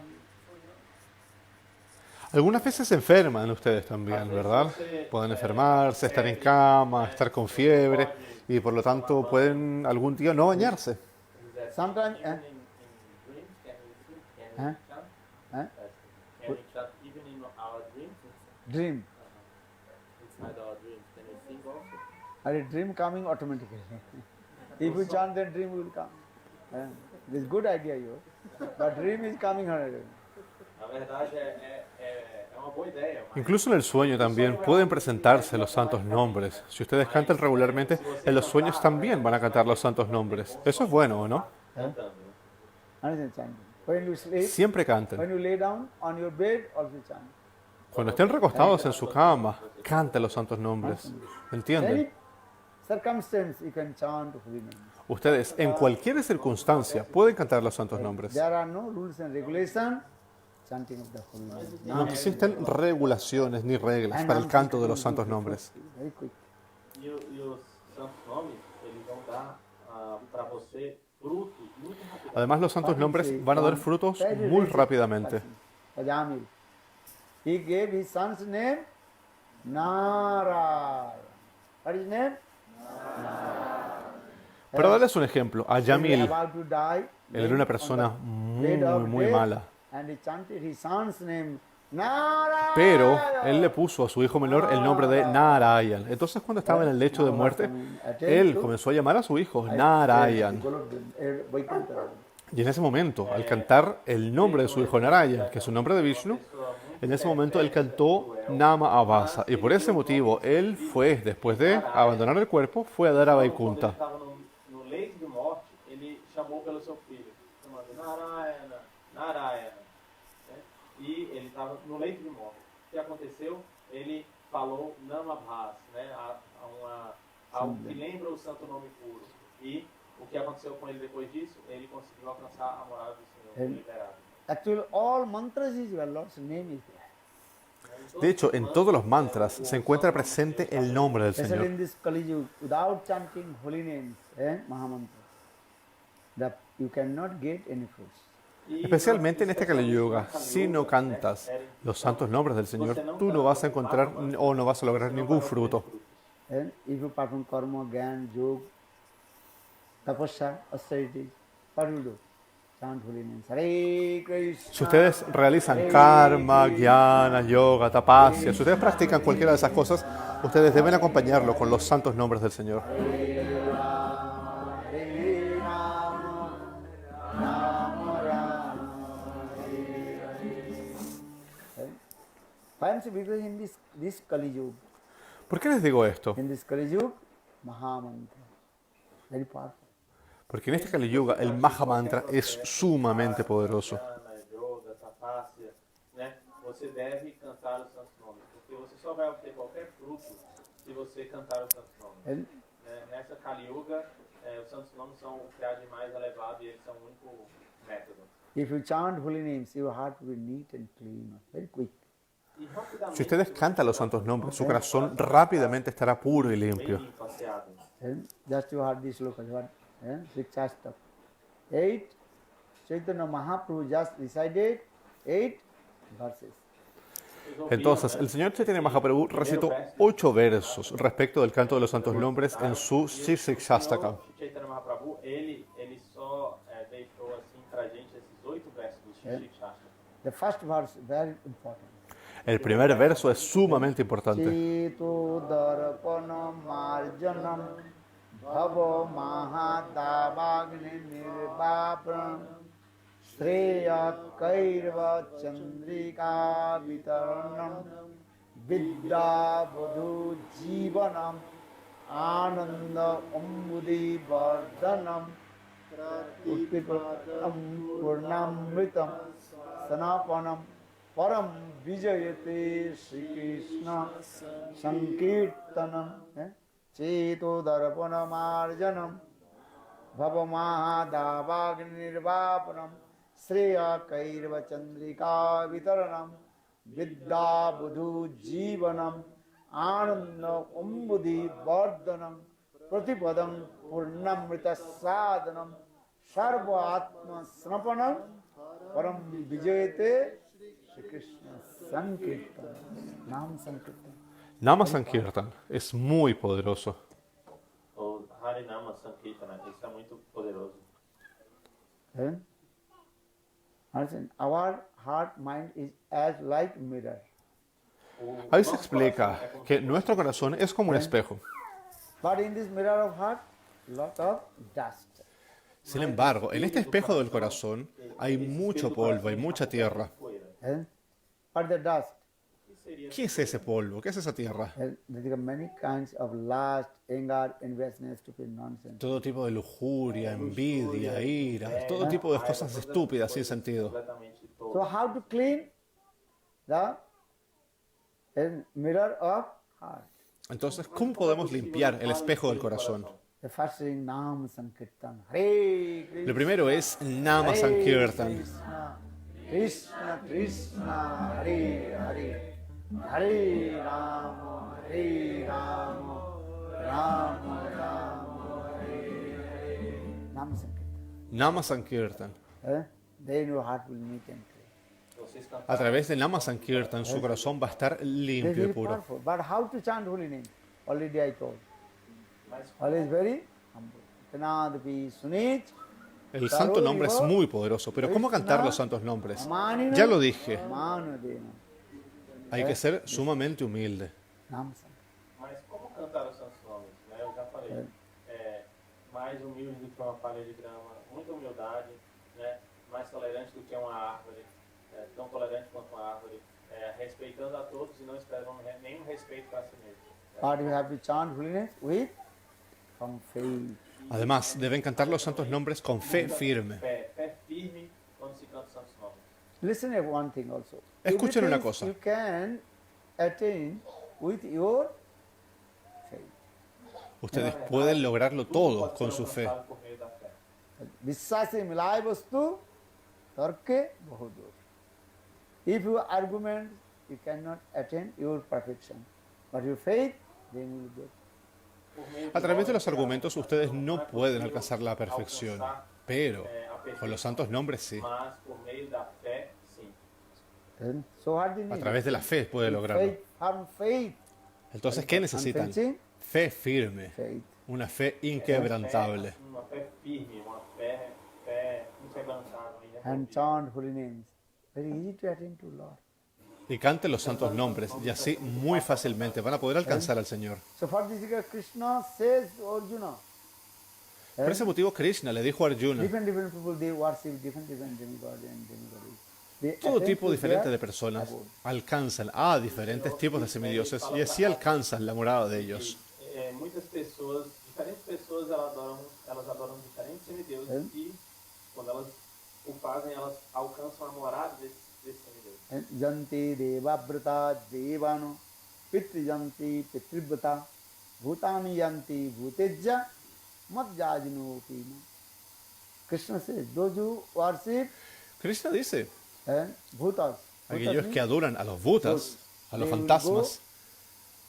Algunas veces se enferman ustedes también, ¿verdad? Pueden enfermarse, estar en cama, estar con fiebre y por lo tanto pueden algún día no bañarse. Sometimes, Even in our dreams, dream. inside our dreams, can we sing also? A dream coming automatically. If you chant, then dream will come. This is good idea, but dream is coming already. Na verdade, é uma boa ideia. Mas Incluso en el sueño también pueden presentarse los santos nombres. Si ustedes cantan regularmente, en los sueños también van a cantar los santos nombres. Eso es bueno, ¿o no? cantando. Understand chanting. When you sleep, Siempre when canten. you lay down on your bed, also chant. Cuando estén recostados en su cama, canten los santos nombres. ¿Entienden? Any circumstance you can chant holy names. Ustedes, en cualquier circunstancia, pueden cantar los santos nombres. There are no rules and regulations. Chanting of the holy names. No existen regulaciones ni reglas para el canto de los santos nombres. Very quick. E os santos nomes, eles vão dar para você frutos muito rápido. Además, los santos nombres van a dar frutos muy rápidamente. Ajamil. He gave his son's name Narayana. What is his name? Para darles un ejemplo, a He was Yamil, about to die, él era una persona muy mala. and he chanted his son's name Narayana. Pero él le puso a su hijo menor el nombre de Narayan. Entonces, cuando estaba en el lecho de muerte, él comenzó a llamar a su hijo Narayan. Y en ese momento, al cantar el nombre de su hijo Narayana, que es un nombre de Vishnu, en ese momento él cantó Nama Avasa. Y por ese motivo, él fue, después de abandonar el cuerpo, fue a dar a Então, quando ele Vaikunta. estava no leito de morte, ele chamou pelo seu filho, chamando Narayana, Narayana. Né? E ele estava no leito de morte. O que aconteceu? Ele falou Namabhas, né? Algo que lembra o santo nome puro. E o que aconteceu com ele depois disso? Ele conseguiu alcançar a morada do Senhor, foi liberado. Actually, all mantras is where Lord's name is there. De hecho, en todos los mantras se encuentra presente el nombre del Especially Señor. in this Kali Yuga, without chanting holy names, Mahamantra, that you cannot get any fruits. Especialmente en este Kali Yuga, si no cantas los santos nombres del Señor, tú no vas a encontrar o no vas a lograr ningún fruto. And if you perform karma, gyan, yoga, tapasya, austerities, what do you do? Chant holy names. Hare Krishna. Si ustedes realizan karma, jnana, yoga, tapasya, si ustedes practican cualquiera de esas cosas, ustedes deben acompañarlo con los santos nombres del Señor. Hare Rama, Rama Rama, Hare Hare. Why am I saying? Because in this Kali Yuga, ¿Por qué les digo esto? in this Kali Yuga, Mahamantra, very powerful. Porque en este Kali Yuga el Maha Mantra es sumamente poderoso. Jnana, yoga, tapasya, né? Você deve cantar os santos nomes, porque você só vai obter qualquer fruto se você cantar os santos nomes. And Nessa Kali Yuga, os santos nomes são o que há de mais elevado e eles são o único método. if you chant holy names, your heart will be neat and clean, very quick. E rapidamente, Si ustedes cantan los santos nombres, su corazón rápidamente estará puro y limpio. bem limpo, aseado. And just you heard this local what? Shikshastak. 8, Chaitanya Mahaprabhu just recited 8 verses. Vocês ouviram, Entonces, né? el señor Chaitanya Mahaprabhu recitó 8 versos respecto del canto de los santos nombres en su Shikshastakam. O Chaitanya Mahaprabhu, ele só deixou assim pra gente esses 8 versos do Shri Shastra. The first verse very important. El primer verso es sumamente importante. Cheto darpanam marjanam bhavo mahadavagni nirvapram Shreya kairva chandrika vitaranam Vidya bodhu jivanam Ananda umbudi vardhanam Utpipatam purnamritam Sanapanam Param Vijayate Sri Krishna Sankirtanam Cheto Darpanam Arjanam Bhavamahadavagnirbhapanam Sreya Kairva Chandrika Vitaranam Vidya Budhu Jivanam Ananda Umbudhi Vardhanam Pratipadam Purnamrita Sadhanam Sarva Atma Snapanam Param Vijayate Sri Krishna Sankirtan. Nam Sankirtan. Nama Sankirtan es muy poderoso. O Harinama Sankirtana, isso é muito poderoso. Understand? Our heart mind is as like mirror. Ahí se explica que nuestro corazón es como un espejo. But in this mirror of heart, lot of dust. Sin embargo, en este espejo del corazón hay mucho polvo, hay mucha tierra. But the dust, ¿Qué es ese polvo? ¿Qué es esa tierra? there are many kinds of lust, anger, enviousness, stupid nonsense. Todo tipo de lujuria, envidia, ira, todo tipo de cosas estúpidas sin sentido. Completamente todo. So how to clean the mirror of heart? Entonces, ¿cómo podemos limpiar el espejo del corazón? The first thing, Nam Sankirtan. Hare Krishna. Lo primero es Nama Sankirtan. Krishna, Krishna, Krishna, Hare Hare. Hare Rama, Rama Rama, Hare Hare. Nam Sankirtan. Nama Sankirtan. Then your heart will meet and clean. Vocês A cantaram través de Nama Sankirtan, su corazón va a estar This is limpio y very puro. powerful. But how to chant holy name? Already I told. Always very humble. Tanadapi Sunit. El santo nombre es muy poderoso, pero ¿cómo cantar los santos nombres? Ya lo dije, Manudena. hay que ser sumamente humilde. Nam Sankirtan. Mas como cantar os santos nomes? Né? Eu já falei. Mais humilde do que uma palha de grama, muita humildade, né? mais tolerante do que uma árvore, tão tolerante quanto uma árvore, respeitando a todos e não esperando nenhum respeito para si mesmo. But you have to chant holiness with some faith. Además, deben cantar los santos nombres con fe firme. Fé firme quando se canta os santos nomes. Listen to one thing also. Escuchen una Everything cosa. you can attain with your faith. Ustedes pueden lograrlo todo con su fe. Por meio da fé. विश्वास से मिलाए वस्तु तर्क के बहुत दूर. If you argument, you cannot attain your perfection. But your faith, then you will get. A través de los argumentos ustedes no pueden alcanzar la perfección, pero con los santos nombres sí. Mas por meio da fé, sim. Then, so what do you A need? través de la fe puede lograrlo. Faith, firm faith. Entonces, ¿qué necesitan? Unflinching Fe firme, faith. una fe inquebrantable. Uma fé firme, uma fé inquebrantável. And chant holy names. Very easy to attain to Lord. Y canten los santos nombres y así muy fácilmente van a poder alcanzar al Señor. So for this Krishna says to Arjuna, Por ese motivo Krishna le dijo a Arjuna, different people they worship different demigods and demigods. They todo attain tipo to diferente their de personas abode. alcanzan a diferentes tipos de semidioses y así alcanzan la morada de ellos. Muitas pessoas, diferentes pessoas, elas adoram diferentes semideuses e quando elas o fazem, elas alcançam a morada desse semideus. Janti devabrata devano pitri pitrivrata bhutani yanti bhutejja madhyajino pina. Krishna says, those who worship Krishna dice, bhutas, aquellos que adoran a los bhutas, a los fantasmas,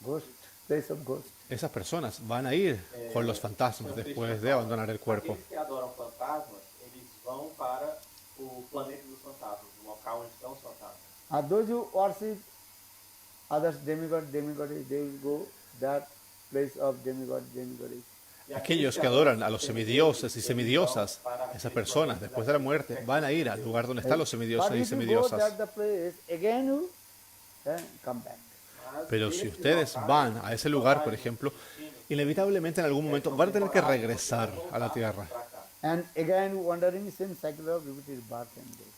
ghost, place of ghost. esas personas van a ir con los fantasmas después de abandonar el cuerpo. Aqueles que adoram fantasmas, eles vão para o planeta dos fantasmas, o local onde estão os fantasmas. Those who worship others demigods, they will go that place of demigods. Aquellos que adoran a los semidioses y semidiosas, esas personas después de la muerte van a ir al lugar donde están los semidioses But y if you go semidiosas. that the place, again you come back. Pero si ustedes van a ese lugar, por ejemplo, inevitablemente en algún momento van a tener que regresar a la tierra. And again wandering same cycle of repeated birth and death.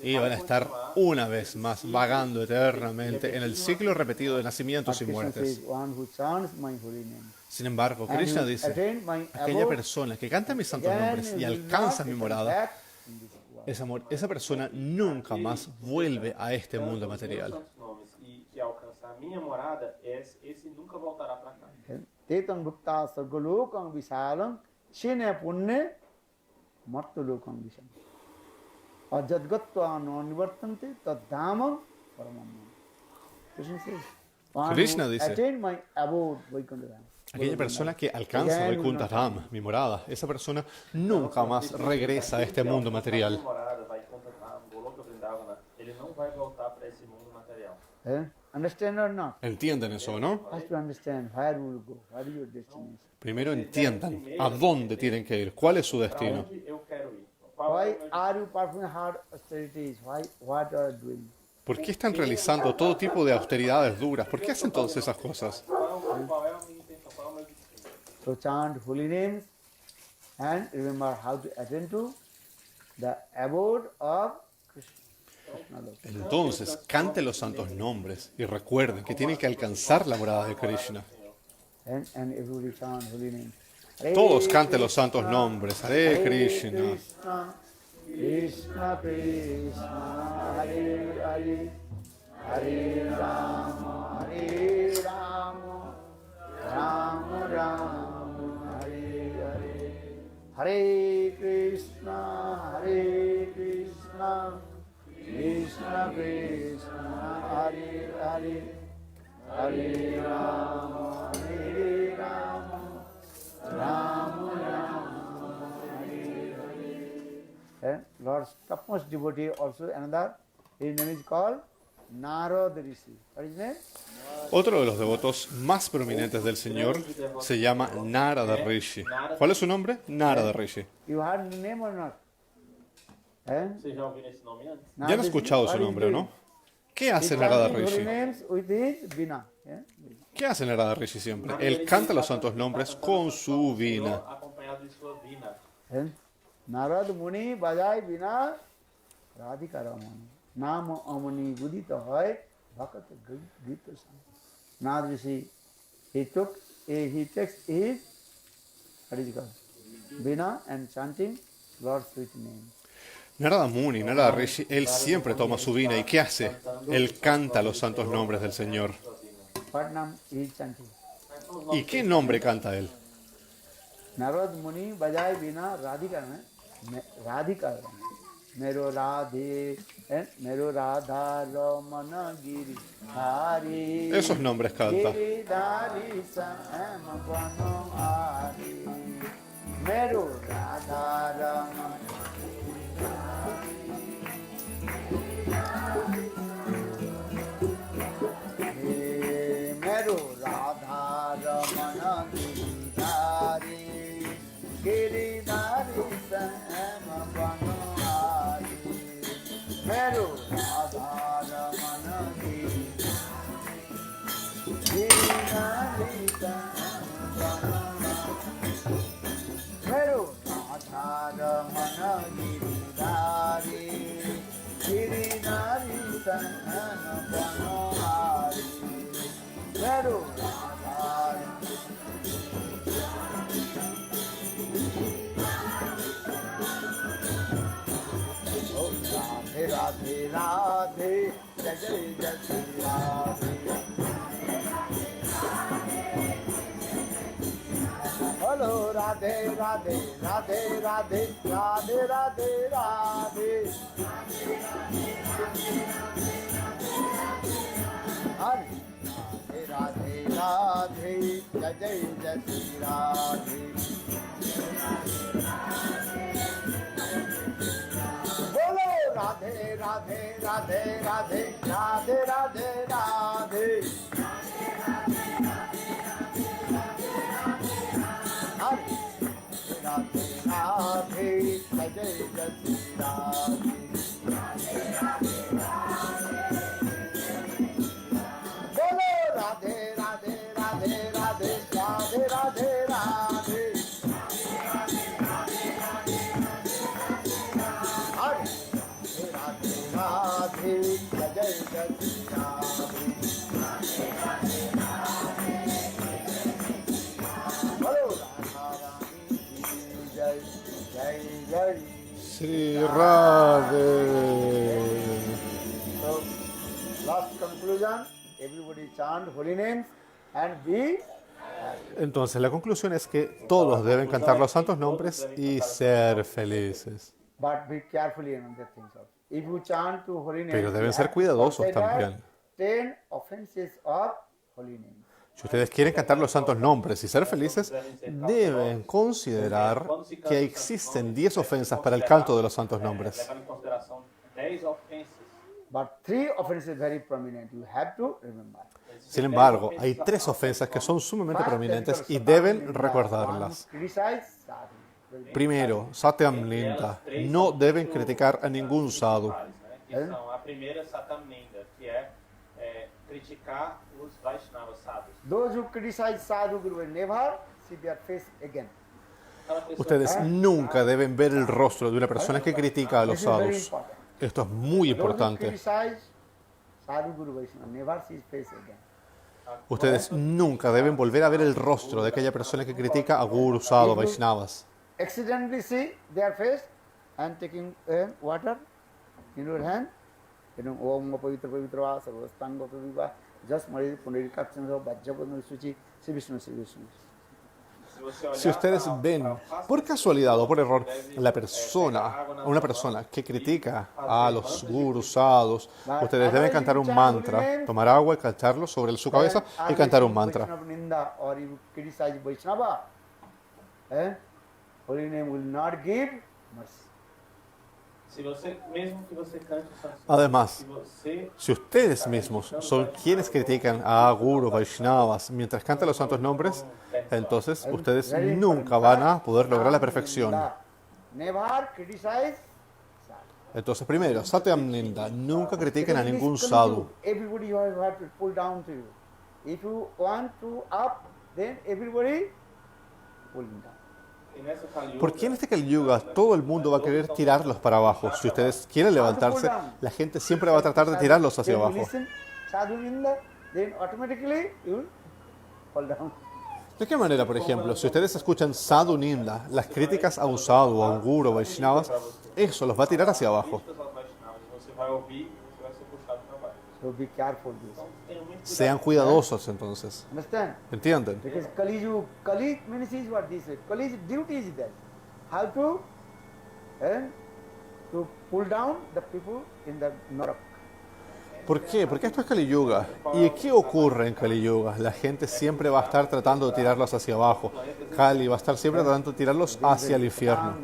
Y van a estar una vez más vagando eternamente en el ciclo repetido de nacimientos y Krishna muertes. says, one who chants my holy name. Sin embargo, And Krishna who dice, attain my aquella abode, persona que canta mis santos again nombres y will alcanza not mi return morada, back in this world. esa persona nunca más vuelve a este mundo material. Santos nomes e que alcançar a minha morada, esse nunca voltará para cá. Tetan Gupta Sargolokam Visalam Shine Punne Martulokam Visam. Ajadgatva Nanivartante Tadhamam Paramam. Krishna says, one Krishna who dice, attain my abode Vaikuntha. aquella persona que alcanza Vaikuntha Dham, mi morada, esa persona nunca más regresa a este mundo material. Minha morada vai encontrar Goloka Vrindavana, ele não vai voltar para esse mundo material. Understand or not? ¿Entienden eso, no? First to understand where will go, what is your destination. Primero entiendan a dónde tienen que ir, cuál es su destino. Onde eu quero ir? Qual Why é o meu are you performing hard austerities? What are you doing? ¿Por qué están realizando todo tipo de austeridades duras? ¿Por qué hacen todas esas cosas? qual é a minha intenção? Qual é o meu destino? So chant holy names and remember how to attend to the abode of Krishna. Entonces, canten los santos nombres y recuerden que tienen que alcanzar la morada de Krishna. And everybody chant holy names. Hare Todos canten los Krishna, santos nombres. Hare Krishna. Krishna, Krishna Krishna, Hare Hare, Hare Rama, Rama Rama, Hare Hare. Hare Krishna, Krishna Krishna, Hare Hare, Hare Rama, Rama Rama, Hare Hare. Lord's topmost devotee also another, his name is called Narada Rishi. What is his name? Otro de los devotos más prominentes del Señor se llama Narada Rishi. ¿Cuál es su nombre? Narada Rishi. You heard the name or not? Vocês já ouviram esse nome antes? Ya han escuchado su nombre, ¿no? ¿Qué hace Narada Rishi? Names with his Vina. ¿Qué hace Narada Rishi siempre? Él canta los santos nombres con su vina. Acompanhado de sua vina. Narad Muni Bajai Vina Radhika Ramani. Nama Amani Gudita Hoy Bhakata Gita Sam. Now you see, he takes his, what is it called? Vina and chanting Lord's sweet name. Narada Muni, Narada Rishi, él siempre toma su vina. ¿Y qué hace? Él canta los santos nombres del Señor. What name is chanting? ¿Y qué nombre canta él? Narad Muni bajai vina Radhika Radhika Mero Radhe Mero Radha Ramana Giri Hari. Esos nombres canta. Giri Dhari Sam Vano Hari Mero Radha Ramana Mero Radha Ramana Giri Hari Giri Dhari Sam Vano Mero Radha Ramana Giri Dhari Mero Radha Ramana Giri Dhari Giri Dhari Vano Mero Radha Radhe Radhe Jai Jai Jai Shri Radhe. Hello Radhe Radhe Radhe Radhe Radhe Radhe Radhe. Radhe Radhe Radhe Jai Jai Jai Shri Radhe. Radhe Radhe Radhe Radhe Radhe Radhe Radhe. Radhe Radhe Jai Jai Jai Shri Radhe. Bolo Radhe Radhe Radhe Radhe Radhe Radhe Radhe. Radhe Jai Jai Shri Radhe. Bolo Radha Rani ki Jai Jai Jai. Sri Radhe. So, last conclusion, everybody chant holy names and be happy. Entonces, la conclusión es que todos deben cantar los santos nombres y ser felices. But be carefully in other things also. If you chant to holy names, Pero deben you ser have to cuidadosos consider también. 10 offenses of holy names. Si ustedes quieren cantar los santos nombres y ser felices, deben considerar que existen 10 ofensas para el canto de los santos nombres. Levar em consideração 10 ofensas. But 3 offenses very prominent. You have to remember. Sin embargo, hay 3 ofensas que son sumamente prominentes y deben recordarlas. Criticize sadhu. Primero, Satyam Linda. No deben criticar a ningún sadhu. Que são a primeira Satam Ninda, que é criticar os Vaishnavas sadhus. Those who criticize sadhu will never see their face again. Ustedes nunca deben ver el rostro de una persona que critica a los This is very sadhus. important. Esto es muy Those who importante. criticize sadhu Guru Vaishnava never see his face again. Ustedes nunca deben volver a ver el rostro de aquella persona que critica a Guru, Sadhu, Vaishnavas. Accidentally see their face and taking water in your hand, Om Pavitra Pavitra Va Sarvastanga Paviva, just Mari Pundarikakshana Bhajjapanu Suchi, Sri Vishnu, Sri Vishnu. Si ustedes ven, por casualidad o por error, una persona que critica a los gurus, sadhus, ustedes deben cantar un mantra, tomar agua y cantarlo sobre su cabeza y cantar un mantra. Or you criticize Vaishnava, holy name will not give mercy. Se você, mesmo que você cante o santo, Además, se você si ustedes mismos son quienes critican a gurus, Vaishnavas, mientras cantan los santos nombres, entonces ustedes nunca van a poder lograr la perfección. Never criticize sadhu. Entonces, primero, Satyam Ninda, nunca critiquen a ningún sadhu. Everybody you have to pull down to you. If you want to up, then everybody pulling down. que nessa Kali Yuga, ¿Por qué en este Kali Yuga todo el mundo va a querer tirarlos para abajo? Si ustedes quieren levantarse, la gente siempre va a tratar de tirarlos hacia Then you abajo. listen, sadhu ninda, then automatically you will fall down. ¿De qué manera, por ejemplo, si ustedes escuchan sadhu ninda, las críticas a un sadhu, a un guru, Vaishnavas, eso los va a tirar hacia abajo? críticas aos Vaishnavas, você vai ouvir, você vai ser puxado para baixo. So be careful this. Então, tenham muito cuidado. Sean cuidadosos entonces. Understand? ¿Entienden? Because Kali means is what this is. Kali's duty is that. How to pull down the people in the Narak. ¿Por qué? Porque esto es Kali Yuga. ¿Y qué ocurre en Kali Yuga? La gente siempre va a estar tratando de tirarlos hacia abajo. Kali va a estar siempre tratando de tirarlos hacia el infierno.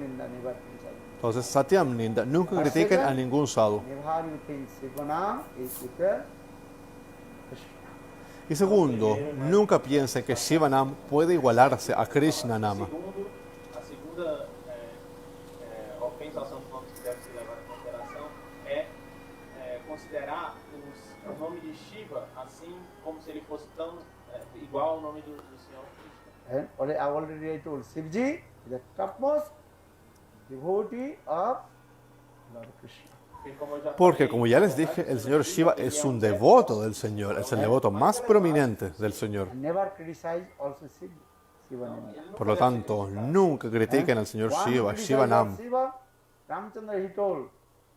Entonces, Satyam Ninda, nunca critiquen a ningún sadhu. Never you think Sivanam is equal Krishna. Y segundo, nunca piensen que Shivanam puede igualarse a Krishna Nama. Segundo, a segunda organização que vamos deve se levar em consideração é considerar o nome de Shiva assim como se ele fosse tão igual ao nome do Senhor Krishna. And I already told Shivji is the topmost devotee of Lord Krishna. Porque, como ya les dije, el señor Shiva es un devoto del Señor, es el devoto más prominente del Señor. And never criticize also Shivanam. Por lo tanto, nunca critiquen al señor Shiva, Shivanam. Shiva, Ramchandra he told,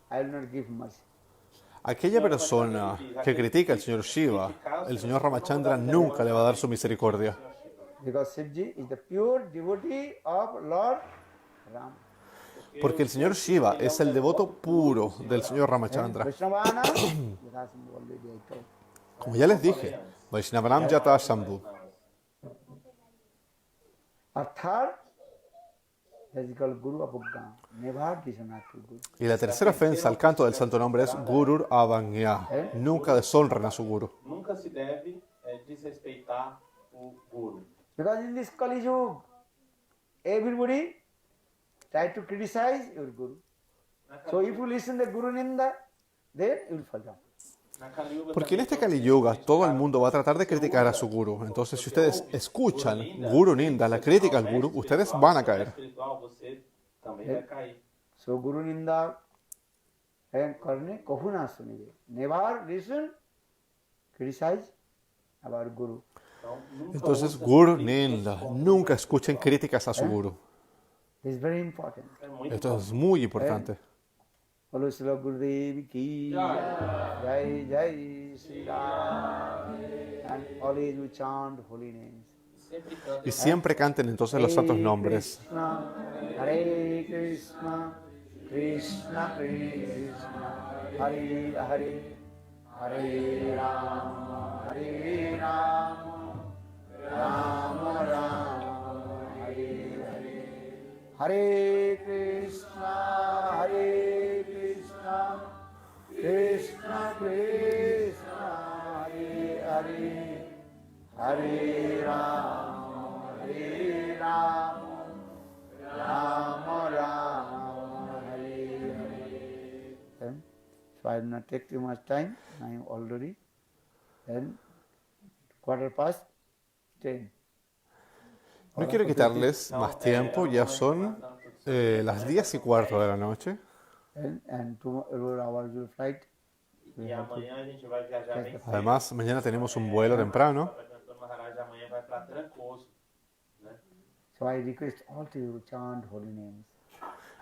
I will not give mercy. Aquella persona que critica al señor Shiva, el señor Ramachandra nunca le va a dar su misericordia. Because Shivji is the pure devotee of Lord Ram. Porque el señor Shiva es el devoto puro del señor Ramachandra. Vaishnavana, Yadasambhu already I told. Como ya les dije, Vaishnavanam Yata Shambhu. A third, that is called Guru Abhugam. Never dishonor to Guru. Y la tercera ofensa al canto del santo nombre es Gurur Avanya. Nunca deshonren a su guru. Nunca se deve desrespeitar o guru. Because in this Kali Yuga, everybody try to criticize your Guru. So if you listen to Guru Ninda, then you will fall down. Na Kali Yuga Porque en também este Kali Yuga todo el mundo va a tratar de criticar a su guru. Entonces, si ustedes escuchan Guru Ninda, la crítica al guru, ustedes van a caer. espiritual, você também vai cair. So Guru Ninda and Karne Kahuna Sunive. Never listen, criticize about Guru. Então, nunca Entonces, ouça Guru críticas Ninda, como nunca escuchen críticas a su guru. It's very important. é muito Esto es muy importante. Follow Srila Gurudev ki Jai Jai Sri Ram. And always we chant holy names. sempre canta Y siempre canten entonces los santos nombres. Hare Krishna, Krishna Krishna, Hare Hare, Hare Rama, Hare Rama, Rama Rama, Hare Hare, Hare Krishna, Krishna Krishna, Hare Hare, Hare Rama, Rama Rama, Hare Hare. So I will not take too much time. I am already then 10:15. No quiero quitarles más tiempo, ya son las 10:15 de la noche. And tomorrow our usual flight. e amanhã a gente vai viajar bem cedo. Además, mañana tenemos un vuelo temprano. O Maharaj amanhã vai para Trancoso, né? So I request all to you chant holy names.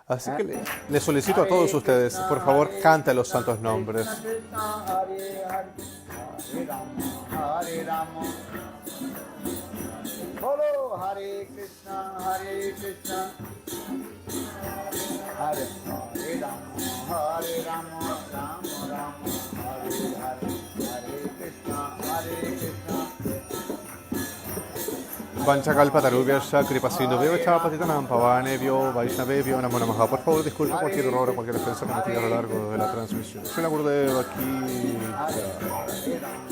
Así que les solicito a todos ustedes, por favor, canten los santos nombres. Hare Hare, Hare Rama. Follow Hare Krishna, Hare Rama, Rama Rama, Hare Hare, Hare Krishna, Vanchakalpatarubhyascha kripasindhubhyo cha patitanam pavanebhyo vaishnavebhyo namo namaha. Por favor, disculpen cualquier error o cualquier ofensa cometida a lo largo de la transmisión. Srila Gurudev aquí.